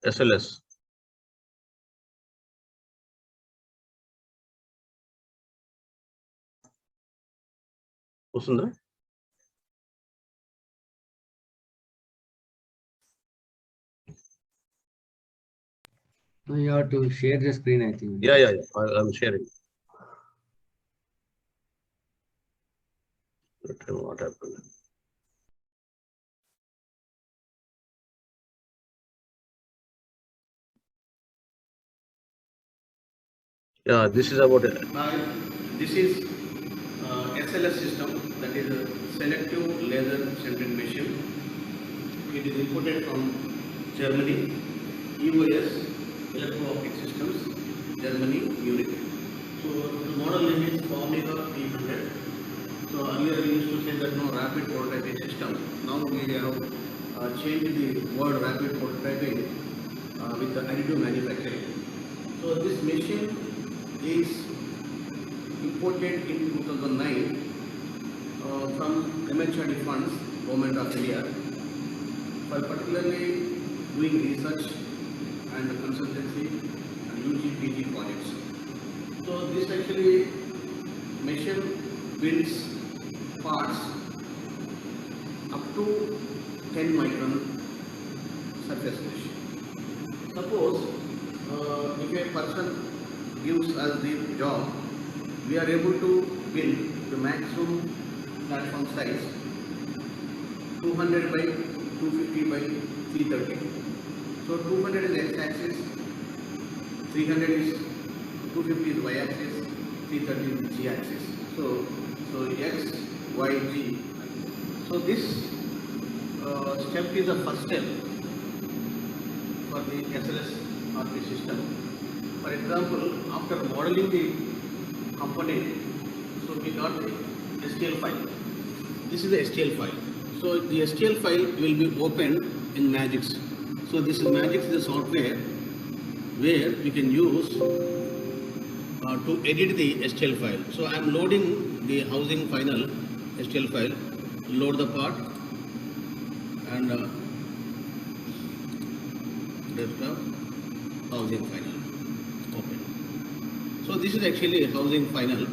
SLS. Usunda? No, you have to share the screen, I think. Yeah. I'm sharing. Okay, what happened? Yeah, this is about it. This is SLS system, that is a selective laser centering machine. It is imported from Germany. EOS, Electro-Optic Systems, Germany, Munich. So the model name is Omega P100. So earlier we used to say that no rapid prototyping system. Now we have changed the word rapid prototyping with the additive manufacturing. So this machine is imported in 2009 from MHRD funds, Government of India, for particularly doing research and consultancy and UGPG projects. So this actually machine builds parts up to 10 micron surface finish. Suppose if a person gives us the job, we are able to build the maximum platform size 200 by 250 by 330. So 200 is x-axis, 300 is 250 is y-axis, 330 is g-axis. So x, y, g. So this step is the first step for the SLS RP system. For example, after modeling the component, so we got the STL file. This is the STL file. So the STL file will be opened in Magix. So this is Magix, the software where we can use to edit the STL file. So I am loading the housing final STL file, load the part, and desktop housing final, open. So this is actually housing final.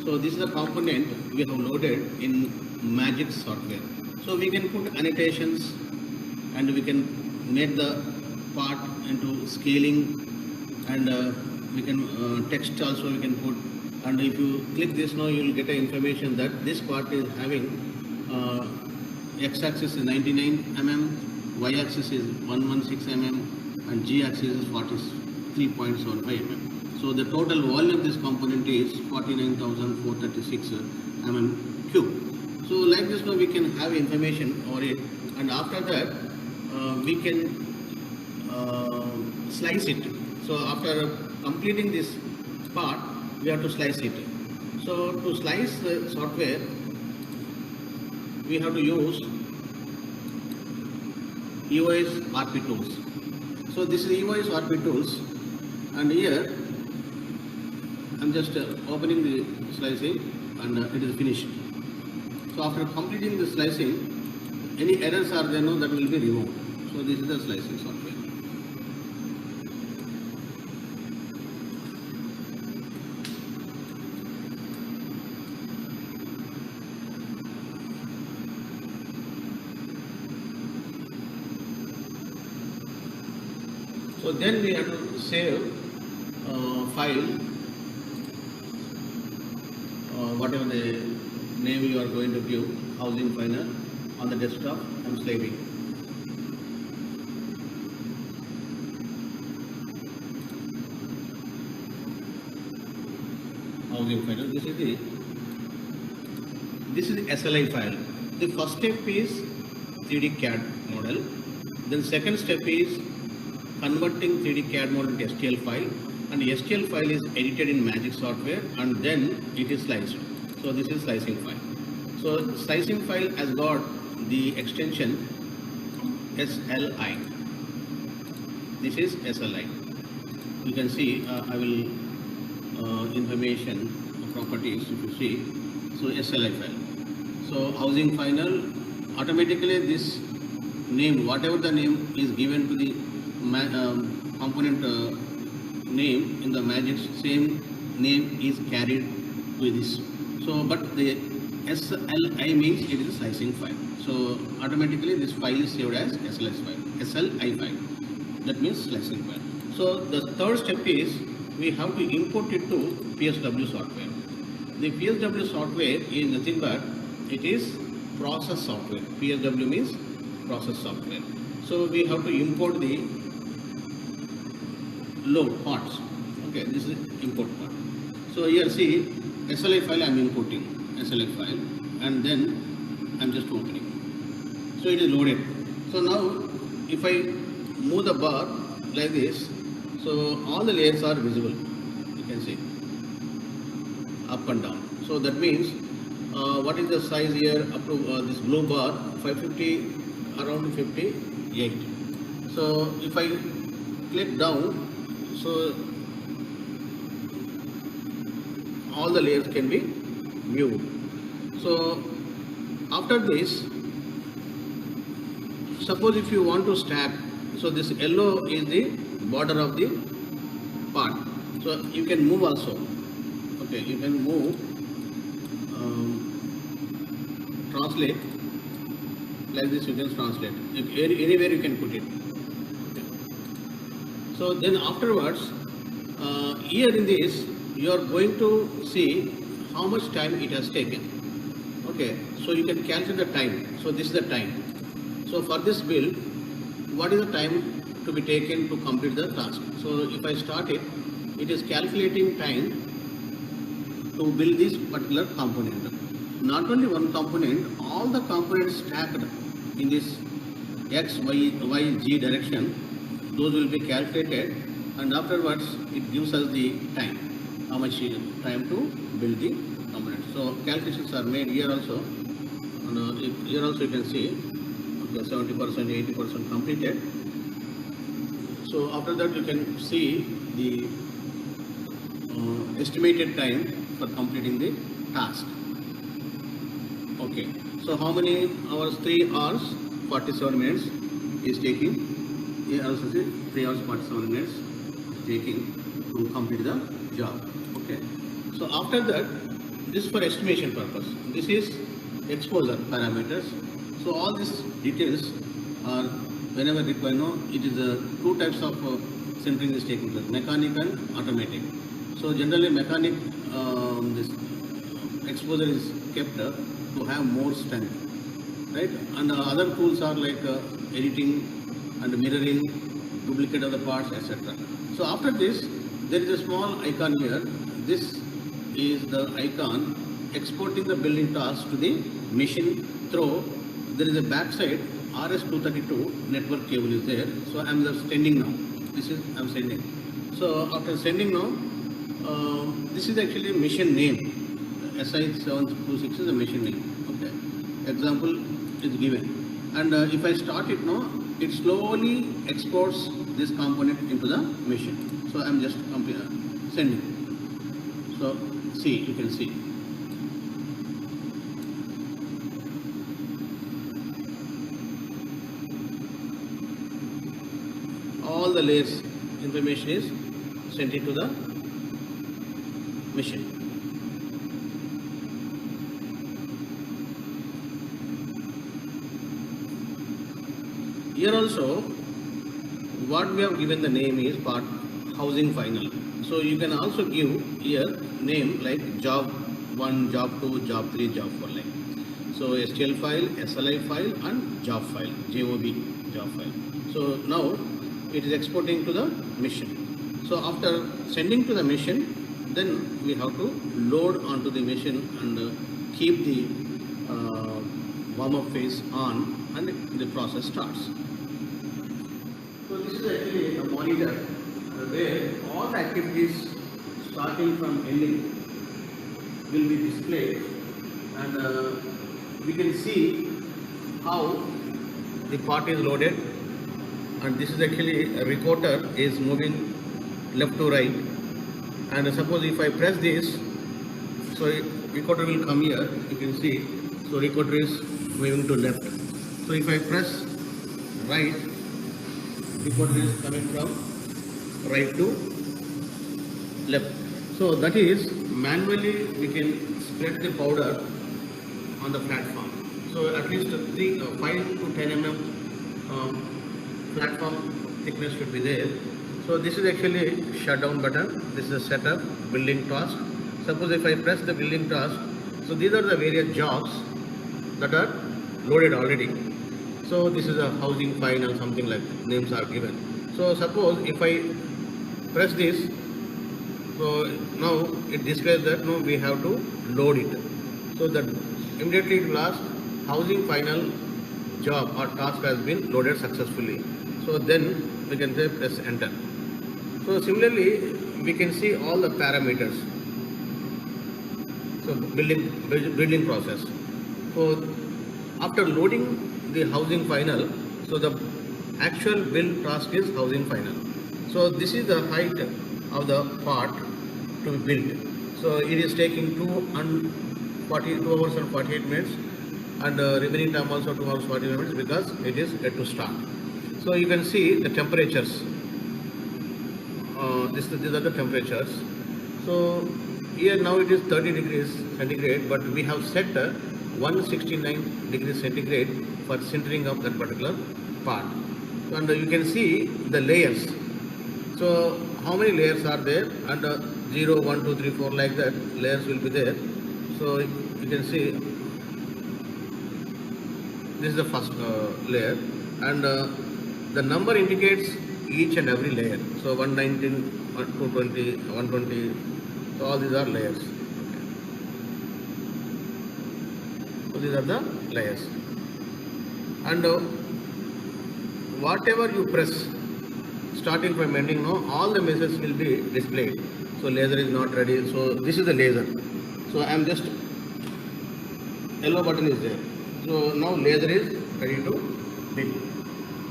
So this is a component we have loaded in Magix software. So we can put annotations and we can make the part into scaling, and we can text also we can put, and if you click this now you will get an information that this part is having x-axis is 99 mm, y-axis is 116 mm, and g-axis is 43.75 mm. So the total volume of this component is 49,436 mm cube. So like this now we can have information over it, and after that we can slice it. So after completing this part, we have to slice it. So to slice the software, we have to use EOS RP tools. So this is EOS RP tools, and here I'm just opening the slicing, and it is finished. So after completing the slicing, any errors are there, no, that will be removed. So this is the slicing software. So then we have to save file, whatever the name you are going to give, housing final, on the desktop. I'm saving. Housing final. This is the SLI file. The first step is 3D CAD model. Then second step is converting 3D CAD model into STL file, and the STL file is edited in Magic software, and then it is sliced. So this is slicing file. So slicing file has got the extension SLI. This is SLI. You can see I will information properties if you see. So SLI file. So housing final, automatically this name, whatever the name is given to the component name in the Magic, same name is carried to this. So but the SLI means it is a slicing file. So automatically this file is saved as SLI file. That means slicing file. So the third step is we have to import it to PSW software. The PSW software is nothing but it is process software. PSW means process software. So we have to import the load parts. Okay, this is import part. So here see SLI file I am importing SLI file, and then I am just opening. So it is loaded. So now if I move the bar like this, so all the layers are visible. You can see up and down. So that means what is the size here up to this blue bar 550 around 58. So if I click down, so all the layers can be viewed. So after this, suppose if you want to stack, so this yellow is the border of the part. So you can move also. Okay, you can move, translate like this. You can translate anywhere you can put it. Okay. So then afterwards, here in this you are going to see how much time it has taken. Okay, so you can calculate the time. So this is the time. So for this build, what is the time to be taken to complete the task? So if I start it, it is calculating time to build this particular component. Not only one component, all the components stacked in this X, Y, Z direction, those will be calculated, and afterwards it gives us the time, how much time to build the component. So calculations are made here also, and here also you can see, okay, 70%, 80% completed. So after that you can see the estimated time for completing the task. Okay, so how many hours? 3 hours 47 minutes is taking. Here also see 3 hours 47 minutes taking to complete the job. Okay, so after that, this is for estimation purpose. This is exposure parameters. So all these details are whenever required. No, it is two types of centering is taking place: mechanic and automatic. So generally mechanic, this exposure is kept to have more strength, right? And other tools are like editing and mirroring, duplicate of the parts, etc. So after this, there is a small icon here. This is the icon exporting the building task to the machine through. There is a backside RS-232 network cable is there. So I am just sending now. This is I am sending. So after sending now, this is actually a machine name. SI726 is a machine name. Okay. Example is given. And if I start it now, it slowly exports this component into the machine. So I am just sending. So see, you can see. All the layers information is sent into the machine. Here also what we have given the name is part housing final. So you can also give here name like job 1, job 2, job 3, job 4 like. So STL file, SLI file and job file, JOB job file. So now it is exporting to the machine. So after sending to the machine, then we have to load onto the machine and keep the warm-up phase on and the process starts. So this is actually a monitor where all the activities starting from ending will be displayed, and we can see how the part is loaded, and this is actually a recorder is moving left to right, and suppose if I press this, so recorder will come here, you can see, so recorder is moving to left. So if I press right, recorder is coming from right to left. So that is manually we can spread the powder on the platform. So at least 5 to 10 mm platform thickness should be there. So this is actually shutdown button. This is a setup, building task. Suppose if I press the building task, so these are the various jobs that are loaded already. So this is a housing file or something like names are given. So suppose if I press this, so now it displays that no, we have to load it. So that immediately it will ask housing final job or task has been loaded successfully. So then we can say press enter. So similarly we can see all the parameters. So building process. So after loading the housing final, so the actual build task is housing final. So this is the height of the part to be built. So it is taking 2 hours and 48 minutes, and remaining time also 2 hours 48 minutes because it is yet to start. So you can see the temperatures. These are the temperatures. So here now it is 30 degrees centigrade, but we have set 169 degrees centigrade for sintering of that particular part. And you can see the layers. So how many layers are there? And 0, 1, 2, 3, 4 like that layers will be there. So you can see this is the first layer, and the number indicates each and every layer. So 119, 220, 120. So all these are layers. So these are the layers, and whatever you press starting from ending, no, all the messages will be displayed. So laser is not ready. So this is the laser. So I am just yellow button is there. So now laser is ready to build.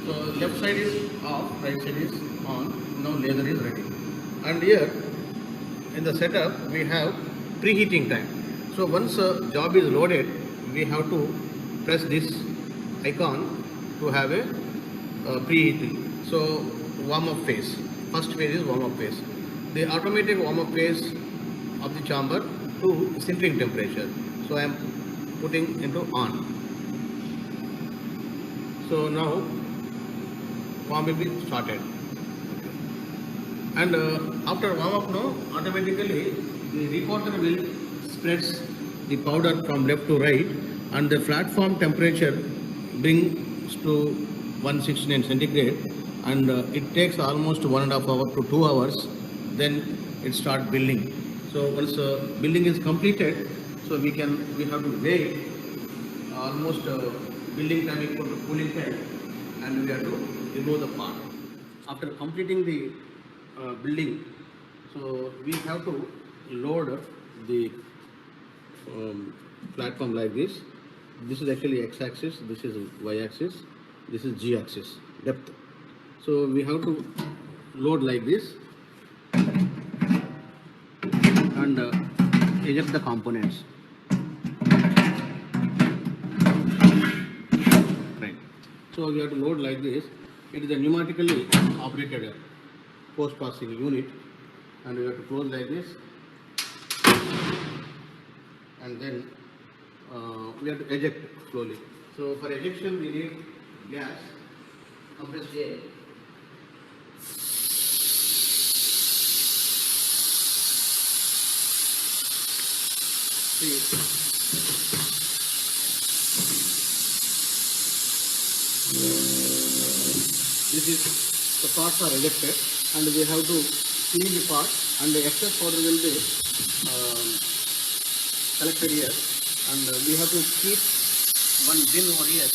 So left side is off, right side is on. Now laser is ready. And here in the setup we have preheating time. So once a job is loaded, we have to press this icon to have a preheating. So warm-up phase. First phase is warm-up phase. The automatic warm-up phase of the chamber to sintering temperature. So I am putting into on. So now warm will be started. And after warm-up now, automatically the recorder will spreads the powder from left to right, and the platform temperature brings to 169 centigrade, and it takes almost 1.5 hours to 2 hours, then it starts building. So once building is completed, so we have to wait almost building time equal to cooling time, and we have to remove the part. After completing the building, so we have to load the platform like this. This is actually x-axis, this is y-axis, this is g-axis, depth. So we have to load like this and eject the components. Right. So we have to load like this. It is a pneumatically operated post-processing unit, and we have to close like this, and then we have to eject slowly. So for ejection we need gas, compressed air, This is the parts are ejected and we have to clean the part and the excess powder will be collected here and we have to keep one bin over here.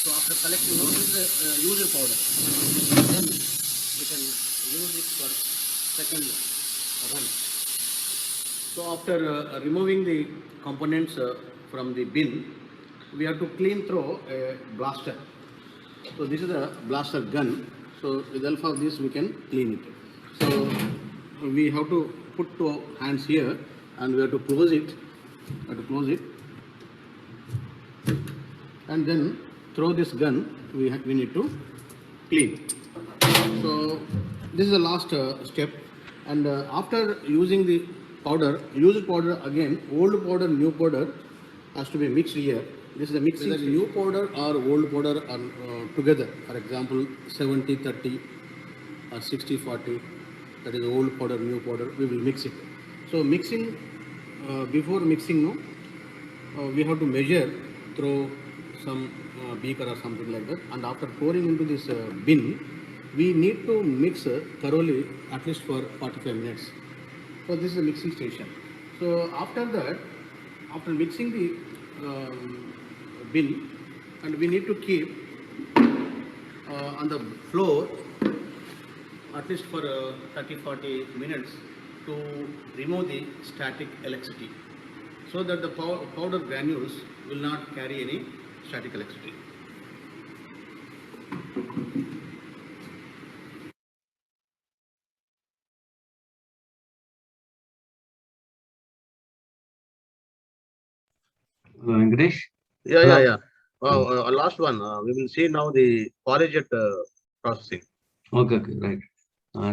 So after collecting all this user powder, then we can use it for second run. So after removing the components from the bin, we have to clean through a blaster. So this is a blaster gun. So with the help of this we can clean it. So we have to put two hands here and we have to close it. And then through this gun we need to clean. So this is the last step. And after using the powder, used powder again, old powder, new powder has to be mixed here. This is the mixing. Whether new powder or old powder are together. For example, 70-30 or 60-40. That is old powder, new powder. We will mix it. So mixing, before mixing, we have to measure through some beaker or something like that. And after pouring into this bin, we need to mix thoroughly at least for 45 minutes. So this is a mixing station. So after that, after mixing the bin, and we need to keep on the floor at least for 30-40 minutes to remove the static electricity, so that the powder granules will not carry any static electricity. Venkatesh? Yeah. Last one. We will see now the polyjet processing. Okay, right.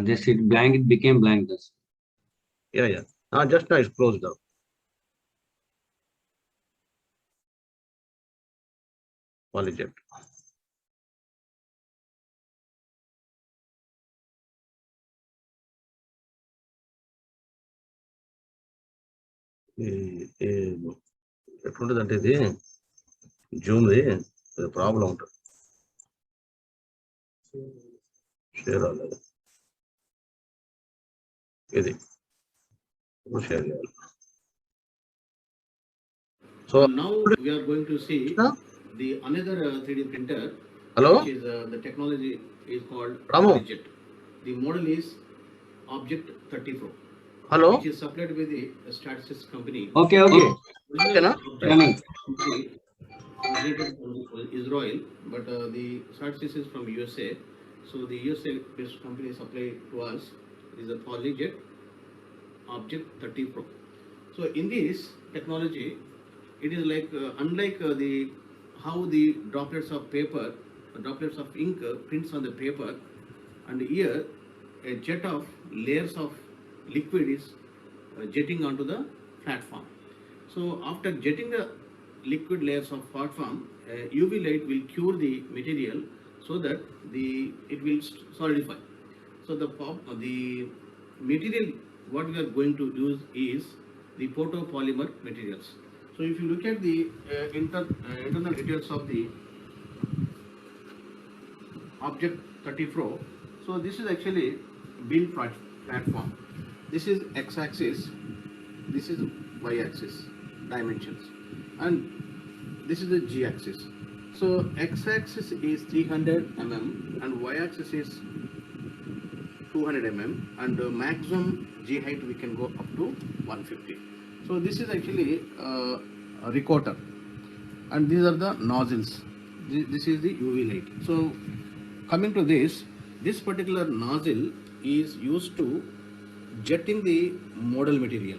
Just it blank, it became blank. Just. Yeah. Just now it's closed now. Polyjet. ఎట్లుంటుందంటే ఇది జూమ్ది problem ఉంటుంది. Share అవ్వలేదు ఇది share చేయాలి. So now we are going to see the another 3D printer. Hello? Which is the technology is called Ramu. Polyjet. The model is Object 30 Pro. Hello? Which is supplied by the Stratasys company. Okay. Original na? Object Running. originated from Israel, but the Stratasys is from USA. So the USA based company supply to us is a Polyjet Object 30 Pro. So in this technology, it is like unlike how the droplets of paper, droplets of ink prints on the paper, and here a jet of layers of liquid is jetting onto the platform. So after jetting the liquid layers of platform, UV light will cure the material so that it will solidify. So the material what we are going to use is the photopolymer materials. So if you look at the internal details of the Object 30 Pro, so this is actually bin platform. This is x-axis, this is y-axis dimensions, and this is the g-axis. So x-axis is 300 mm and y-axis is 200 mm, and maximum g height we can go up to 150. So this is actually a recorder, and these are the nozzles. This is the UV light. So coming to this particular nozzle is used to jetting the model material,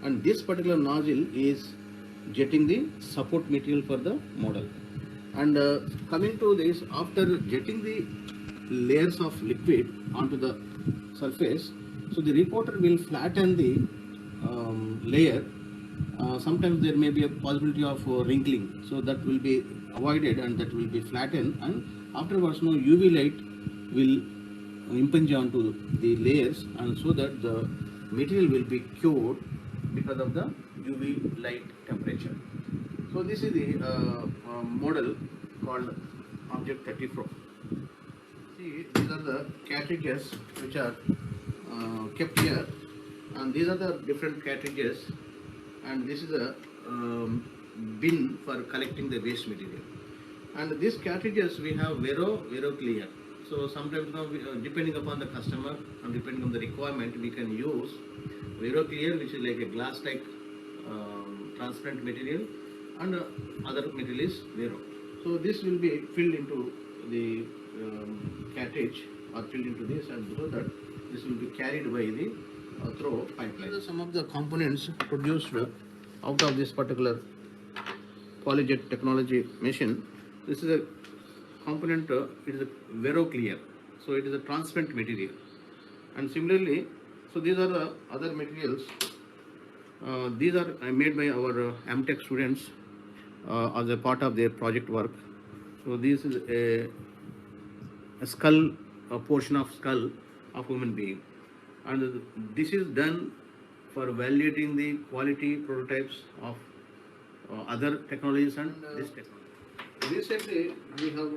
and this particular nozzle is jetting the support material for the model. And coming to this, after jetting the layers of liquid onto the surface, so the reporter will flatten the layer sometimes there may be a possibility of wrinkling. So that will be avoided and that will be flattened, and afterwards no UV light will impinge onto the layers, and so that the material will be cured because of the UV light temperature. So this is the model called Object 30 Pro. See, these are the cartridges which are kept here, and these are the different cartridges, and this is a bin for collecting the waste material. And these cartridges we have Vero Clear. So sometimes now depending upon the customer and depending on the requirement, we can use Vero Clear, which is like a glass-like transparent material, and other material is Vero. So this will be filled into the cartridge or filled into this, and so that this will be carried by the through pipeline. These are some of the components produced out of this particular PolyJet technology machine. This is a component, it is a Vero Clear, so it is a transparent material. And similarly, so these are the other materials. These are made by our MTech students as a part of their project work. So this is a skull, a portion of skull of human being, and this is done for validating the quality prototypes of other technologies and this technology. Recently, we have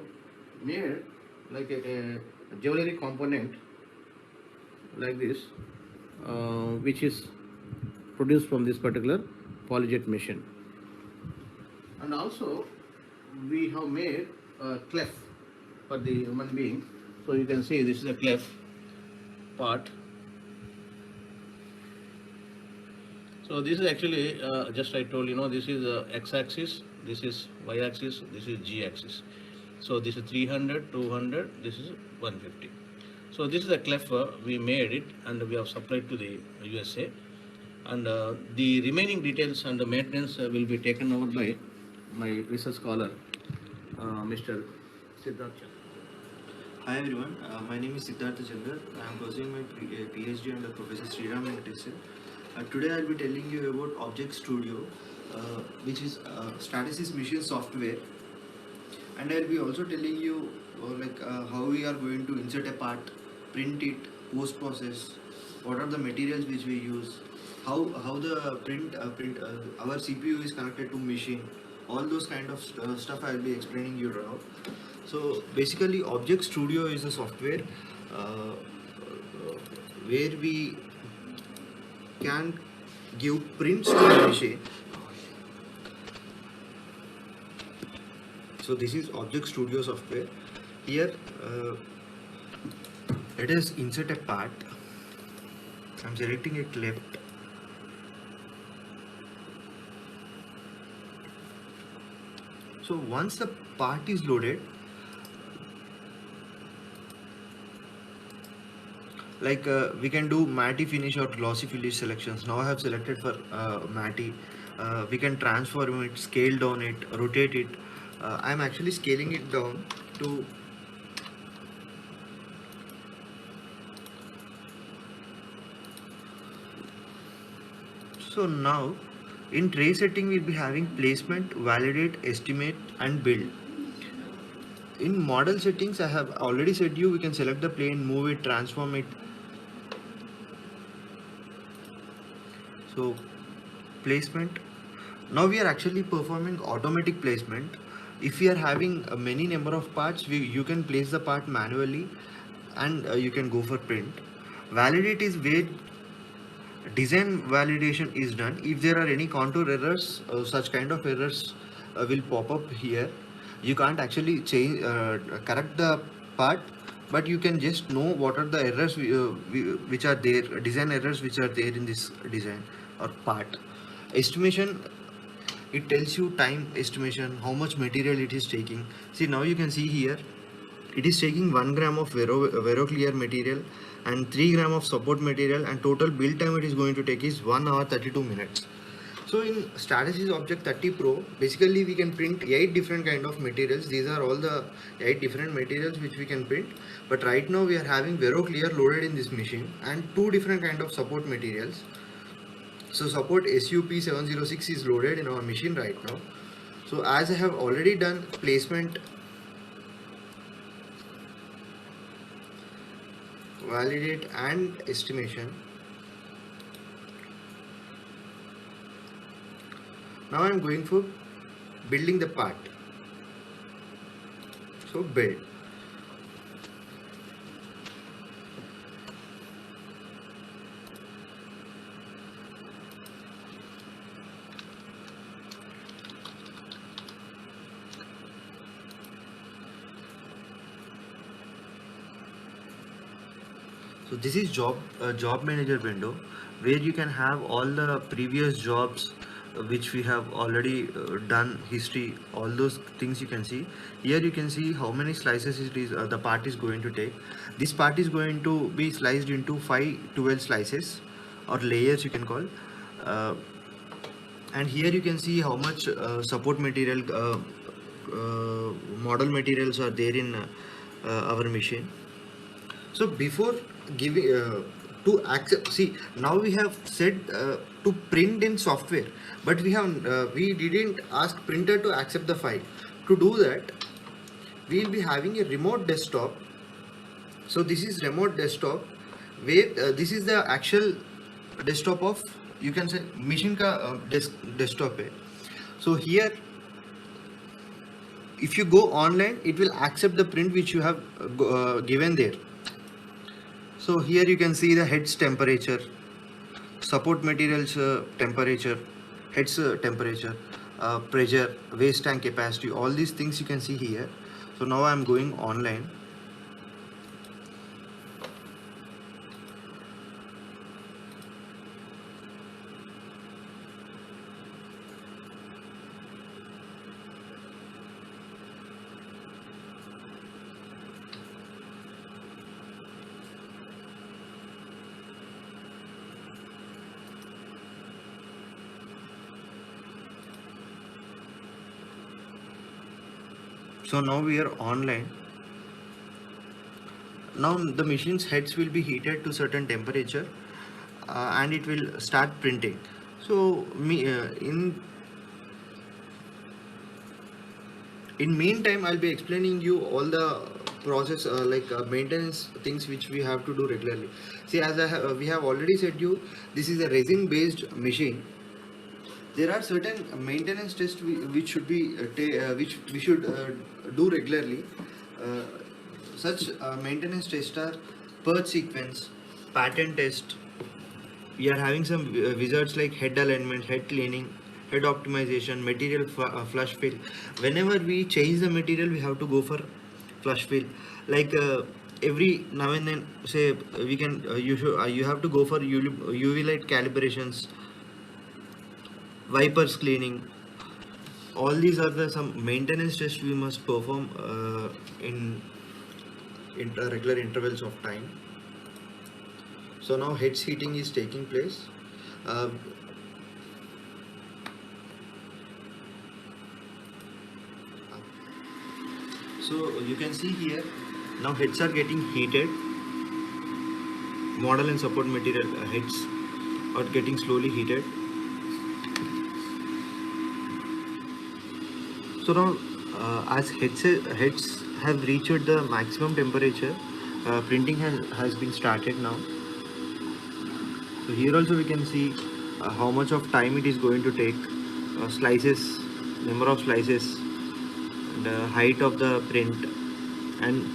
made like a jewelry component like this, which is produced from this particular PolyJet machine. And also, we have made a clef for the human being. So you can see this is a clef part. So this is actually just I told you know, this is x-axis, this is y-axis, this is g-axis. So this is 300, 200, this is 150. So this is a clef, we made it and we have supplied to the USA. And the remaining details and the maintenance will be taken over by my research scholar, Mr. Siddharth Chandra. Hi everyone, my name is Siddharth Chandra. I am pursuing my PhD under Professor Sriram Venkateswar. Today I will be telling you about Object Studio, which is Stratasys machine software, and I will be also telling you how we are going to insert a part, print it, post process, what are the materials which we use, how the our CPU is connected to machine, all those kind of stuff I will be explaining you now. So basically Object Studio is a software where we can give prints to the machine. So this is Object Studio software. Here let us insert a part. I'm selecting it left. So once the part is loaded, we can do matte finish or glossy finish selections. Now I have selected for matte. We can transform it, scale down it, rotate it. I'm actually scaling it down to so now in tray setting we'll be having placement, validate, estimate and build. In model settings I have already said you we can select the plane, move it, transform it. So placement, now we are actually performing automatic placement. If we are having a many number of parts, you can place the part manually and you can go for print. Validate is where design validation is done. If there are any contour errors, such kind of errors will pop up here. You can't actually change correct the part, but you can just know what are the errors which are there, design errors which are there in this design or part. Estimation, it tells you time estimation, how much material it is taking. See, now you can see here it is taking 1 gram of Vero Clear material and 3 gram of support material, and total build time it is going to take is 1 hour 32 minutes. So in Stratasys Object 30 Pro, basically we can print 8 different kind of materials. These are all the 8 different materials which we can print. But right now we are having Vero Clear loaded in this machine and 2 different kind of support materials. So support SUP706 is loaded in our machine right now. So as I have already done placement, validate and estimation, now I'm going for building the part. So build. So this is job manager window, where you can have all the previous jobs which we have already done, history, all those things you can see. Here you can see how many slices it is the part is going to take. This part is going to be sliced into 12 slices or layers you can call. And here you can see how much support material, model materials are there in our machine. So before giving to accept, see, now we have said to print in software, but we didn't ask printer to accept the file. To do that, we will be having a remote desktop. So this is remote desktop, where this is the actual desktop of, you can say, machine ka desktop hai. So here, if you go online, it will accept the print which you have given there. So here you can see the heads temperature, support materials temperature, heads temperature, pressure, waste tank capacity, all these things you can see here. So now I am going online. So now we are online. Now the machine's heads will be heated to certain temperature and it will start printing. So in meantime, I'll be explaining you all the process maintenance things which we have to do regularly. See, as we have already said you, this is a resin based machine. There are certain maintenance tests which should be which we should do regularly. Such maintenance tests are purge sequence, pattern test. We are having some wizards like head alignment, head cleaning, head optimization, material flush fill. Whenever we change the material, we have to go for flush fill. Like every now and then, say we can you have to go for UV light calibrations, wipers cleaning. All these are some maintenance tests we must perform in regular intervals of time. So now heads heating is taking place. So you can see here, now heads are getting heated. Model and support material heads are getting slowly heated. So now as heads have reached the maximum temperature, printing has been started now. So here also we can see how much of time it is going to take, slices, number of slices, the height of the print, and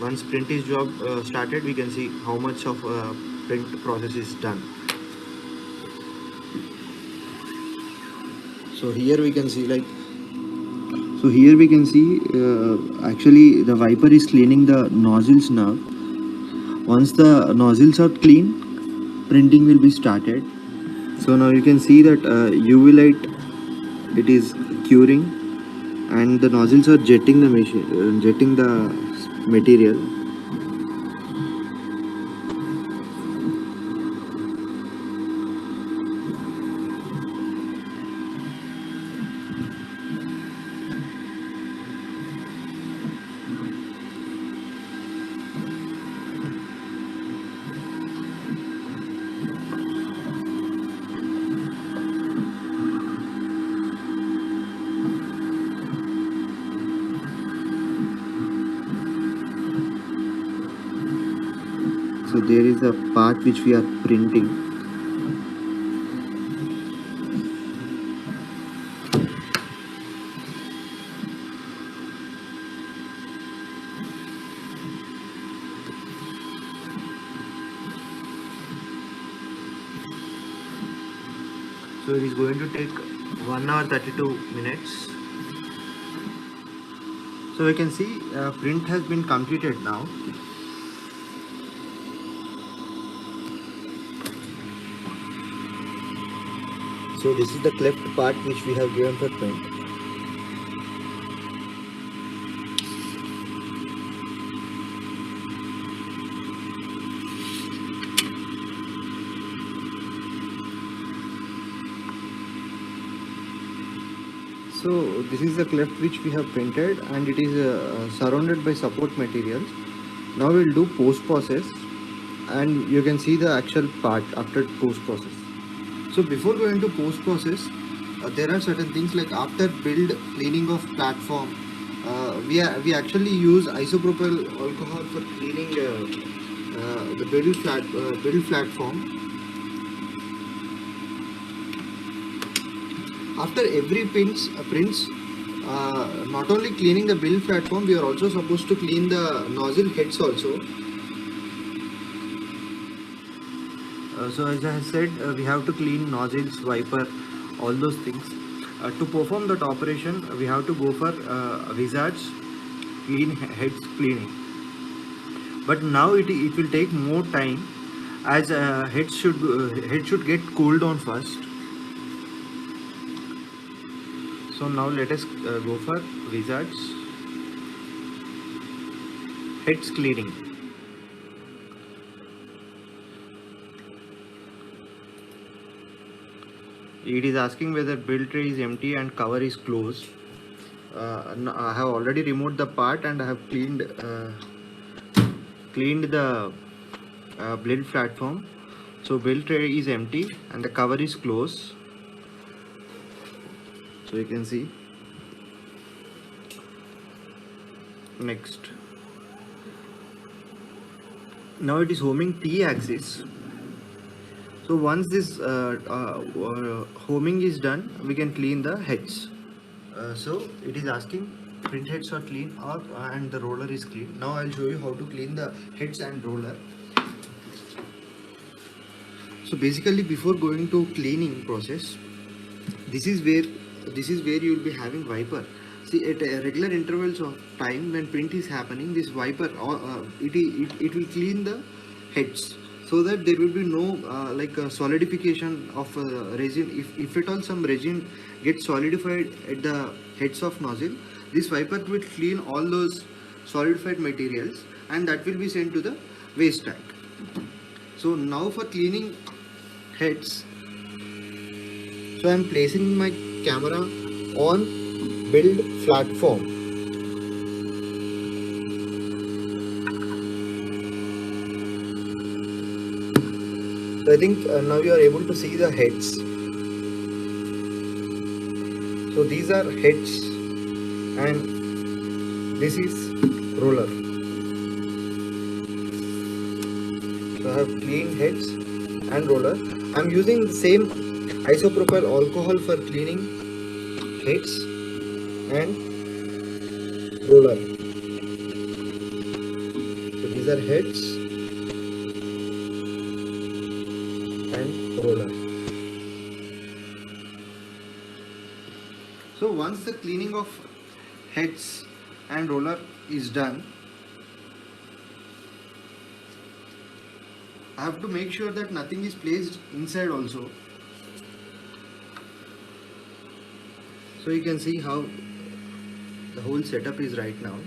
once print is job started, we can see how much of print process is done. So here we can see actually the wiper is cleaning the nozzles now. Once the nozzles are clean, printing will be started. So now you can see that UV light, it is curing, and the nozzles are jetting the material. So there is a part which we are printing. So it is going to take 1 hour 32 minutes. So we can see print has been completed now. So this is the cleft part which we have given for print. So this is the cleft which we have printed, and it is surrounded by support materials. Now we'll do post process, and you can see the actual part after post process. So before going to post process, there are certain things like after build cleaning of platform, we actually use isopropyl alcohol for cleaning the build platform. After every prints, not only cleaning the build platform, we are also supposed to clean the nozzle heads also. So as I said, we have to clean nozzles, wiper, all those things. To perform that operation, we have to go for Vizard's clean heads cleaning. But now it will take more time, as head should get cooled down first. So now let us go for Vizard's heads cleaning. It is asking whether build tray is empty and cover is closed. I have already removed the part and I have cleaned the build platform. So build tray is empty and the cover is closed. So you can see. Next. Now it is homing T axis. So once this homing is done, we can clean the heads. So it is asking print heads are clean and the roller is clean. Now I'll show you how to clean the heads and roller. So basically before going to cleaning process, this is where you will be having wiper. See, at regular intervals of time when print is happening, this wiper it will clean the heads, so that there will be no solidification of resin. If at all some resin gets solidified at the heads of nozzle, this wiper will clean all those solidified materials and that will be sent to the waste tank. So now for cleaning heads, so I am placing my camera on build platform. So I think now you are able to see the heads. So these are heads and this is roller. So I have cleaned heads and roller. I am using the same isopropyl alcohol for cleaning heads and roller. So these are heads and roller. So once the cleaning of heads and roller is done, I have to make sure that nothing is placed inside also. So you can see how the whole setup is right now.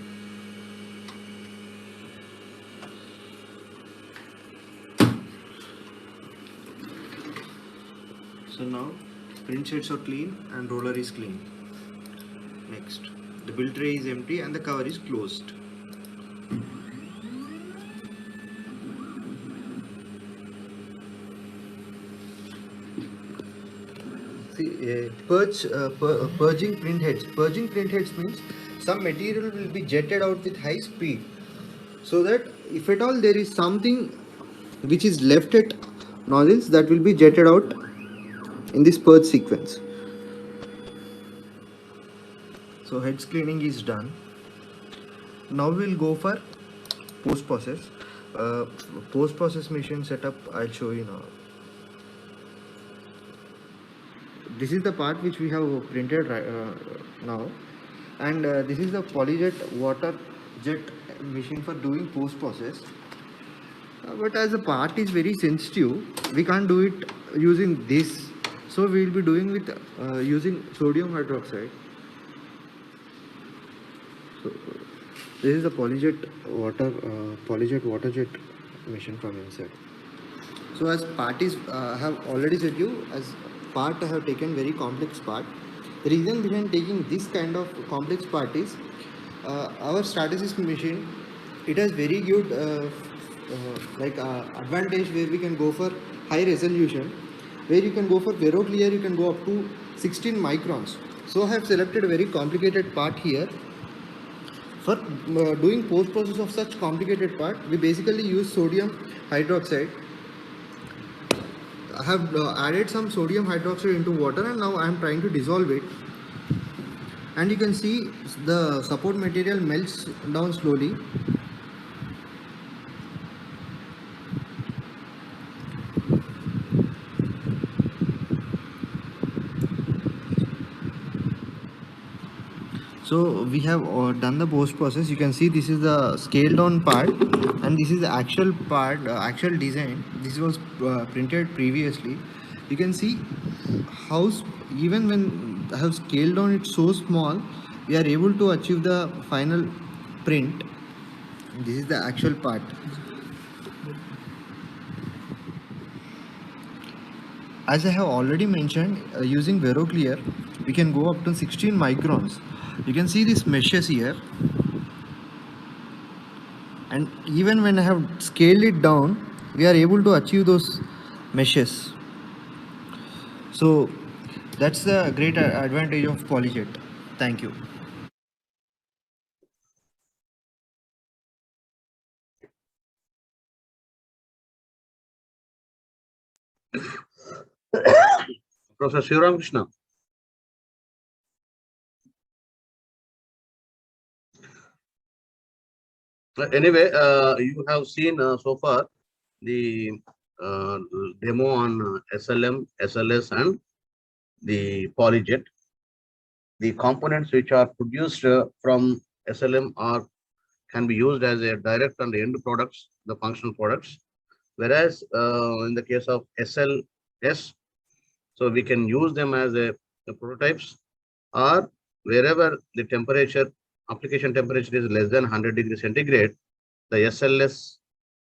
So now print sheets are clean and roller is clean. Next, the build tray is empty and the cover is closed. See, purging print heads. Purging print heads means some material will be jetted out with high speed, so that if at all there is something which is left at nozzles that will be jetted out in this purge sequence. So heads cleaning is done. Now we'll go for post process. Post process machine setup I'll show you now. This is the part which we have printed now, and this is the polyjet water jet machine for doing post process. But as the part is very sensitive, we can't do it using this, so we will be doing with using sodium hydroxide. So this is the polyjet water jet machine from inside. So as part is I have already said you, as part I have taken very complex part. The reason behind taking this kind of complex part is our Stratasys machine, it has very good advantage where we can go for high resolution, where you can go for VeroClear, you can go up to 16 microns. So I have selected a very complicated part here. For doing post process of such complicated part, we basically use sodium hydroxide. I have added some sodium hydroxide into water, and now I am trying to dissolve it. And you can see the support material melts down slowly. So we have done the post process. You can see this is the scaled down part, and this is the actual part, actual design. This was printed previously. You can see how even when I have scaled down it so small, we are able to achieve the final print. This is the actual part. As I have already mentioned, using VeroClear, we can go up to 16 microns. You can see these meshes here, and even when I have scaled it down, we are able to achieve those meshes. So that's the great advantage of PolyJet. Thank you. Professor Shivaram Krishna. Anyway, you have seen so far the demo on SLM, SLS, and the PolyJet. The components which are produced from SLM can be used as a direct and end products, the functional products. Whereas in the case of SLS, so we can use them as the prototypes, or wherever the temperature, application temperature is less than 100 degrees centigrade, the SLS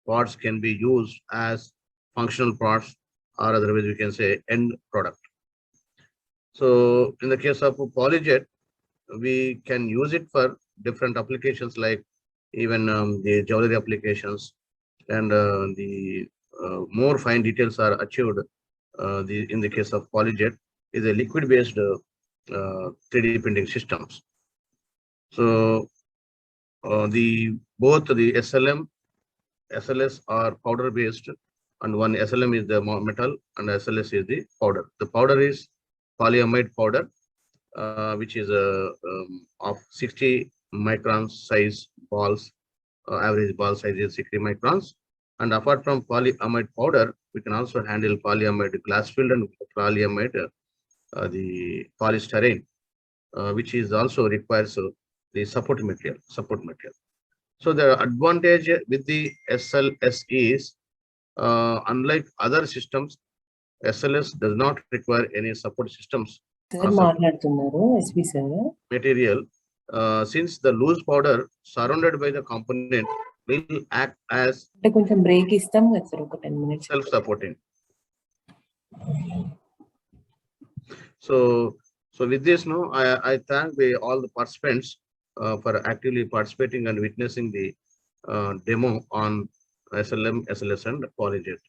parts can be used as functional parts, or otherwise we can say end product. So in the case of PolyJet, we can use it for different applications, like even the jewelry applications, and the more fine details are achieved. In the case of PolyJet, is a liquid-based 3D printing systems. So both the SLM, SLS are powder-based, and one SLM is the metal, and SLS is the powder. The powder is polyamide powder, which is of 60 microns size balls. Average ball size is 60 microns. And apart from polyamide powder, we can also handle polyamide glass filled and polyamide the polystyrene, which is also requires the support material. So the advantage with the SLS is, unlike other systems, SLS does not require any support systems material, since the loose powder surrounded by the component will act as self-supporting. So with this, I thank all the participants for actively participating and witnessing the demo on SLM, SLS, and PolyJet.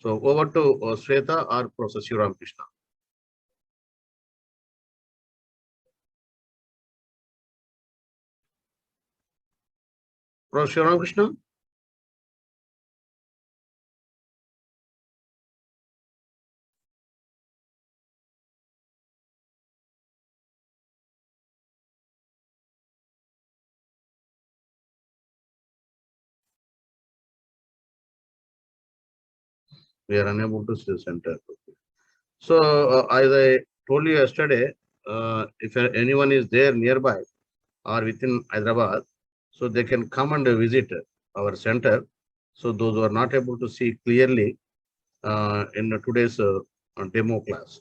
So over to Sweta or Professor Shivaram Krishna. Professor Shivaram Krishna. We are unable to see the center. So as I told you yesterday, if anyone is there nearby or within Hyderabad, so they can come and visit our center. So those who are not able to see clearly in today's demo class.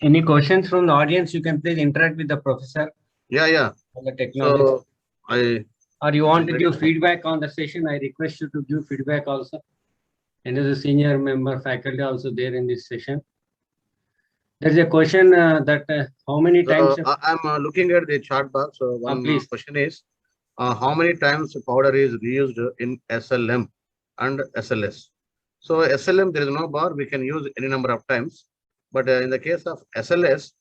Any questions from the audience? You can please interact with the professor Yeah. on the technology. So Or you want to give feedback on the session? I request you to give feedback also. And there's a senior member faculty also there in this session. There's a question that how many times? I'm looking at the chart box. So one question is, how many times powder is reused in SLM and SLS? So SLM, there is no bar. We can use any number of times. But in the case of SLS,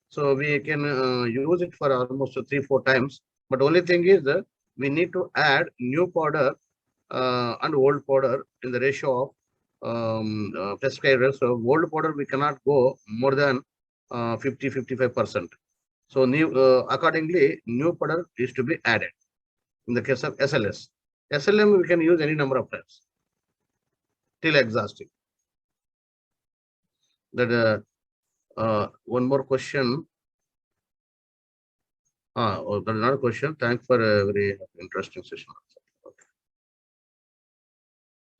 so we can use it for almost 3-4 times. But only thing is we need to add new powder and old powder in the ratio of prescribed. So old powder we cannot go more than 50-55%. So new accordingly new powder is to be added in the case of SLS. SLM we can use any number of times till exhausting. That one more question. Oh, that's not a question. Thanks for a very interesting session. Okay.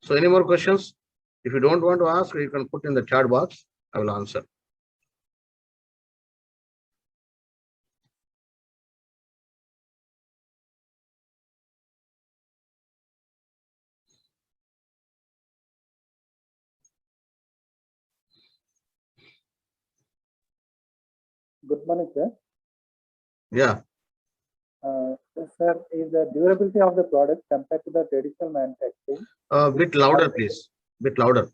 So any more questions? If you don't want to ask, you can put in the chat box. I will answer. Good morning, sir. Yeah. Sir, is the durability of the product compared to the traditional manufacturing? Bit louder, please. Bit louder.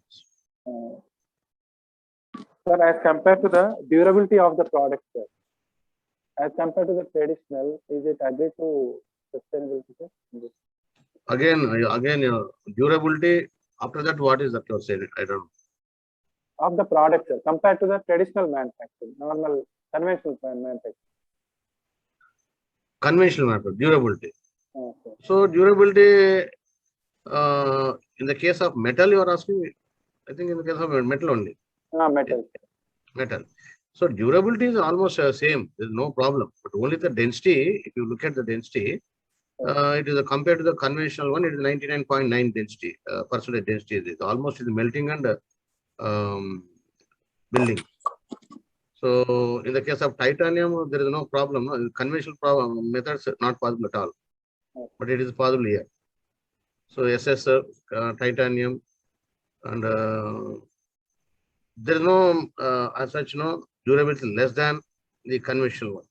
Sir, as compared to the durability of the product, sir, as compared to the traditional, is it agreed to sustainability, sir? Again, durability. After that, what is that you're saying? I don't know. Of the product, sir, compared to the traditional manufacturing, normal conventional manufacturing. Conventional method, durability. Okay. So durability in the case of metal, you are asking. I think in the case of metal only. Metal. Metal. So durability is almost same. There is no problem. But only the density. If you look at the density, it is compared to the conventional one. It is 99.9 density percentage density. It is almost melting and building. So in the case of titanium, there is no problem. No? Conventional methods not possible at all, but it is possible here. So SS, titanium, and there is no as such no durability less than the conventional one.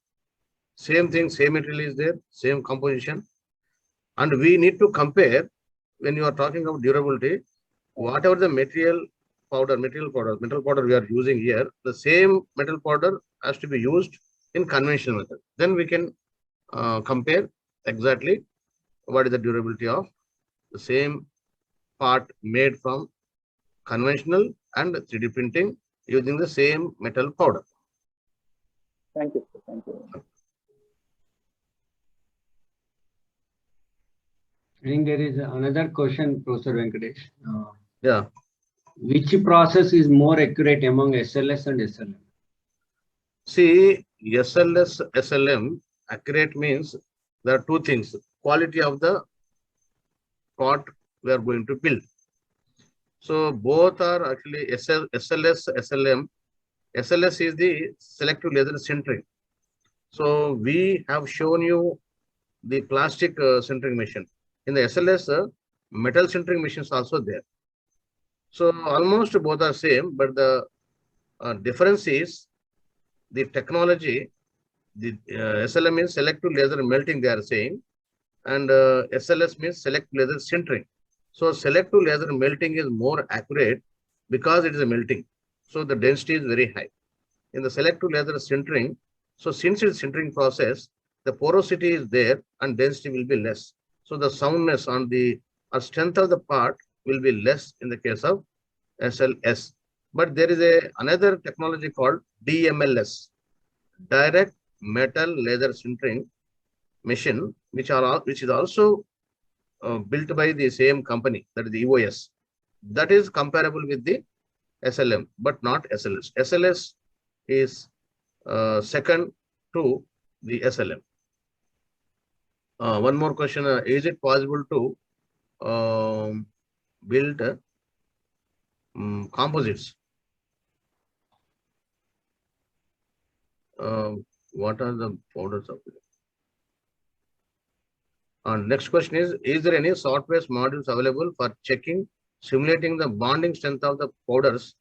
Same thing, same material is there, same composition, and we need to compare when you are talking about durability. Whatever the metal powder we are using here, the same metal powder has to be used in conventional method. Then we can compare exactly what is the durability of the same part made from conventional and 3D printing using the same metal powder. Thank you, sir. Thank you. I think there is another question, Professor Venkatesh. Yeah. Which process is more accurate among SLS and SLM? See, SLS, SLM, accurate means there are two things. Quality of the pot we are going to build. So both are actually SLS, SLM. SLS is the selective laser sintering. So we have shown you the plastic sintering machine. In the SLS, metal sintering machines also there. So almost both are same, but the difference is the technology. The SLM means selective laser melting, they are saying, and SLS means selective laser sintering. So selective laser melting is more accurate because it is a melting. So the density is very high. In the selective laser sintering, so since it's sintering process, the porosity is there and density will be less. So the soundness on the strength of the part will be less in the case of SLS. But there is another technology called DMLS. direct metal laser sintering machine, which is also built by the same company, that is the EOS. That is comparable with the SLM, but not SLS. SLS is second to the SLM. One more question: is it possible to build composites? What are the powders of it? Next question is there any software modules available for checking, simulating the bonding strength of the powders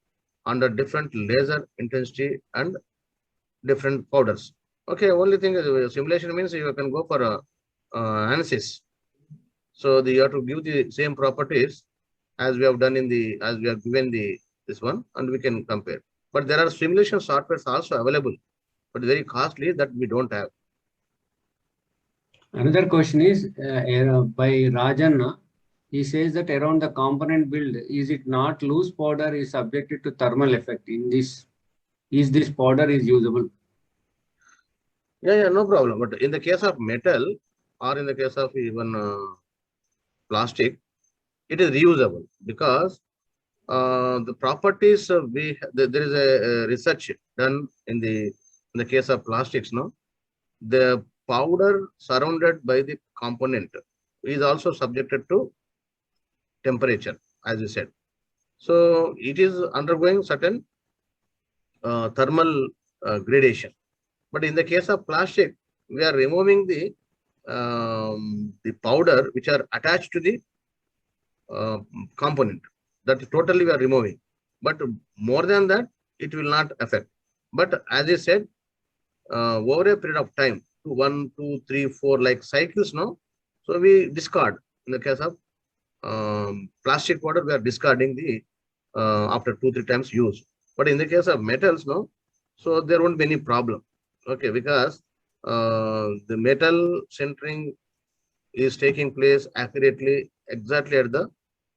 under different laser intensity and different powders? Okay, only thing is simulation means you can go for analysis. So you have to give the same properties as we have done as we have given this one, and we can compare. But there are simulation softwares also available, but very costly, that we don't have. Another question is by Rajan. He says that around the component build, is it not loose powder is subjected to thermal effect in this? Is this powder is usable? Yeah, no problem. But in the case of metal or in the case of even plastic, it is reusable because the properties there is a research done in the case of plastics. No, the powder surrounded by the component is also subjected to temperature, as you said. So it is undergoing certain thermal gradation. But in the case of plastic, we are removing the powder which are attached to the component. That totally we are removing. But more than that, it will not affect. But as I said, over a period of time, 1, 2, 3, 4 like cycles now. So we discard. In the case of plastic powder, we are discarding the after 2, 3 times use. But in the case of metals, no, so there won't be any problem. Okay, because the metal sintering is taking place accurately, exactly at the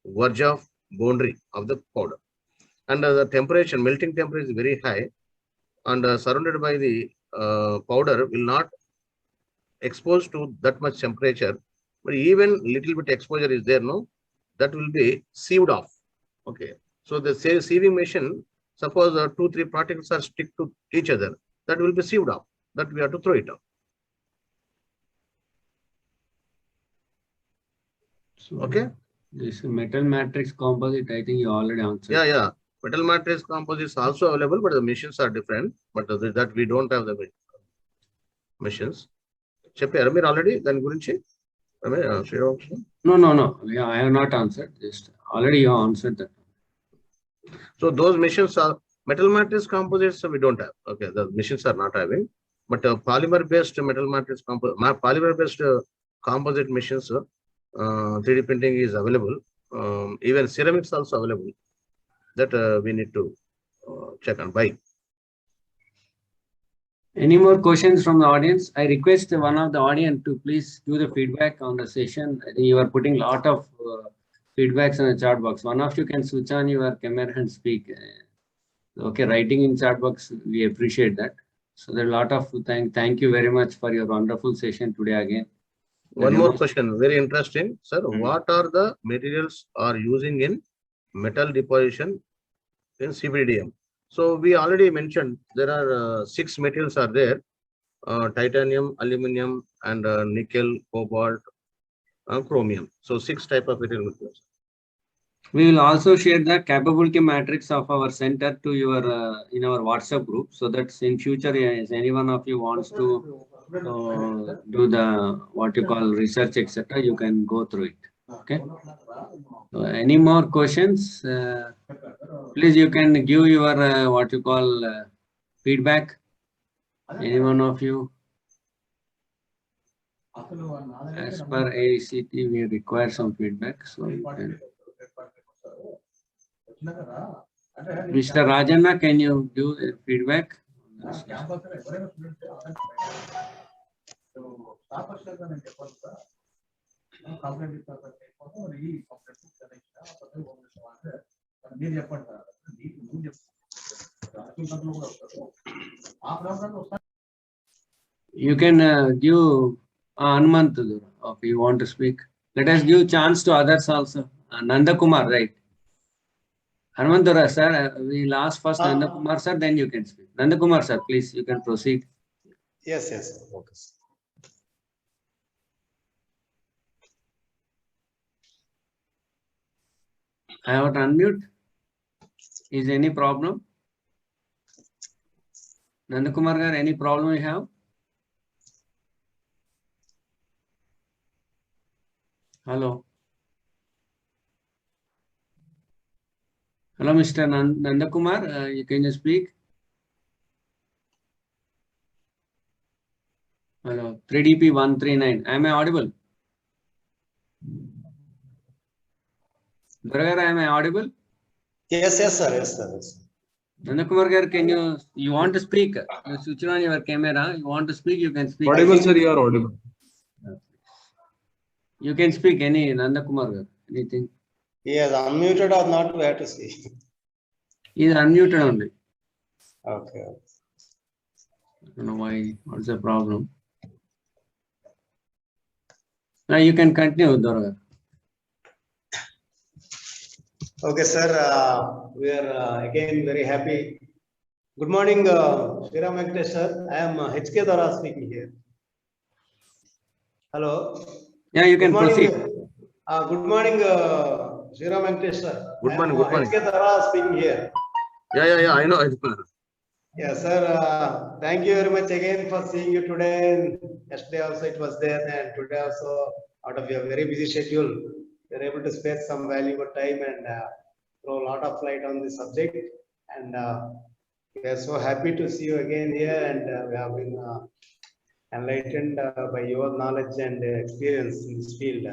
verge of boundary of the powder, and the temperature, melting temperature is very high, and surrounded by the powder will not expose to that much temperature, but even little bit exposure is there, no, that will be sieved off. Okay, so the sieving machine, suppose 2, 3 particles are stick to each other, that will be sieved off, that we have to throw it out. So, okay, this metal matrix composite, I think you already answered. Yeah. Metal matrix composites also available, but the machines are different. But that we don't have the machines. Chepe Ramir already, then Gurinchi? No. Yeah, I have not answered. Just already you answered that. So those machines are metal matrix composites, so we don't have. Okay, the machines are not having. But polymer-based metal matrix polymer-based composite machines, 3D printing is available. Even ceramics also available. That we need to check and buy. Any more questions from the audience? I request one of the audience to please give the feedback on the session. I think you are putting a lot of feedbacks in the chat box. One of you can switch on your camera and speak. Okay, writing in chat box, we appreciate that. So there are a lot of thank you very much for your wonderful session today again. One more question, very interesting, sir. What are the materials are using in metal deposition in CPDM? So we already mentioned there are 6 materials are there: titanium, aluminum, and nickel, cobalt, chromium. So 6 type of materials. We will also share the capability matrix of our center to your in our WhatsApp group, so that in future, if any one of you wants to do the what you call research, etc., you can go through it. Okay. So any more questions? Please, you can give your what you call feedback. Any one of you? As per AICT, we require some feedback, so you can. Mr. Rajanna, can you do feedback? You can give Anumant if you want to speak. Let us give chance to others also. Nanda Kumar, right? Hanumantura sir, we'll ask first Nanda Kumar sir, then you can speak. Nanda Kumar sir, please, you can proceed. Yes, okay. I have to unmute. Is any problem? Nanda Kumar gar, any problem you have? Hello. Hello, Mr. Nanda Kumar, you can you speak? Hello, 3DP 139. Am I audible? Durgar, am I audible? Yes, sir. Yes, sir. Nanda Kumar gar, can you want to speak? You switch on your camera. You want to speak, you can speak. Audible, sir, you are audible. You can speak any Nanda Kumar gar, anything. He is unmuted or not, we have to see. He is unmuted only. Okay. I don't know why, what's the problem? Now you can continue, Durgar. Okay, sir. We are again very happy. Good morning, Sriram Venkatesh sir. I am HK Dara speaking here. Hello. Yeah, you can proceed. Good morning, Sriram Venkatesh sir. Good morning, good morning. HK Dara speaking here. Yeah, I know. Yes, sir. Thank you very much again for seeing you today. Yesterday also it was there, and today also, out of your very busy schedule, you're able to spare some valuable time and throw a lot of light on this subject. And we are so happy to see you again here, and we have been enlightened by your knowledge and experience in this field.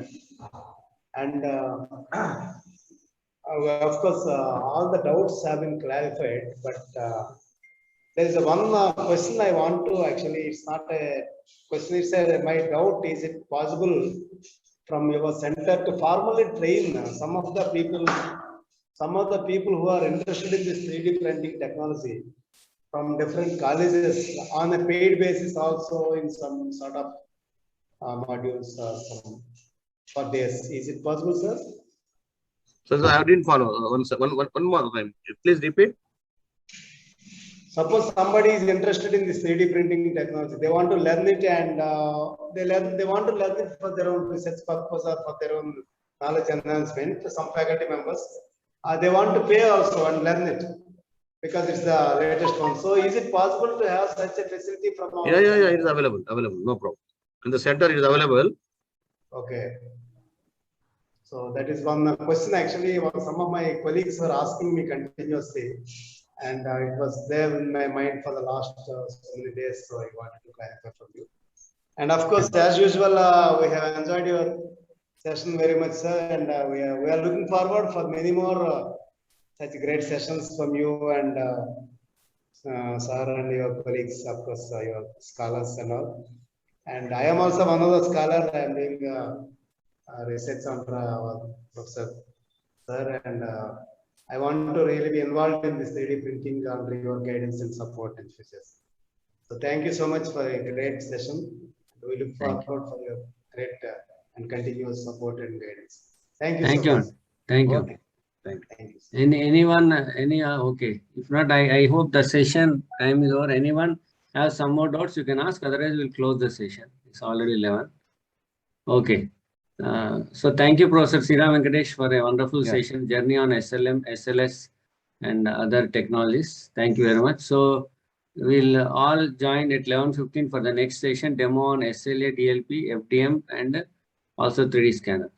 And of course, all the doubts have been clarified, but there is one question I want to actually, it's not a question, it's my doubt, is it possible from your center to formally train some of the people who are interested in this 3D printing technology from different colleges on a paid basis also in some sort of modules for this. Is it possible, sir? So I didn't follow. One more time. Please repeat. Suppose somebody is interested in this 3D printing technology, they want to learn it, and they want to learn it for their own research purpose or for their own knowledge enhancement. Some faculty members, they want to pay also and learn it because it's the latest one. So is it possible to have such a facility from our Yeah, it is available, no problem. In the center it is available. Okay. So that is one question actually some of my colleagues were asking me continuously, and it was there in my mind for the last so many days, so I wanted to clarify from you. And of course, as usual, we have enjoyed your session very much, sir, and we are looking forward for many more such great sessions from you and sir and your colleagues, of course, your scholars and all. And I am also one of the scholars. I am doing research under our professor, sir, and I want to really be involved in this 3D printing under your guidance and support and futures. So thank you so much for a great session. We look forward for your great and continuous support and guidance. Thank you. Thank so you. much. Thank you. Okay. Thank you. Anyone, okay. If not, I hope the session time is over. Anyone has some more doubts, you can ask. Otherwise, we'll close the session. It's already 11. Okay. So thank you, Professor Sriram Venkatesh, for a wonderful session, journey on SLM, SLS, and other technologies. Thank you very much. So we'll all join at 11:15 for the next session, demo on SLA, DLP, FDM, and also 3D scanners.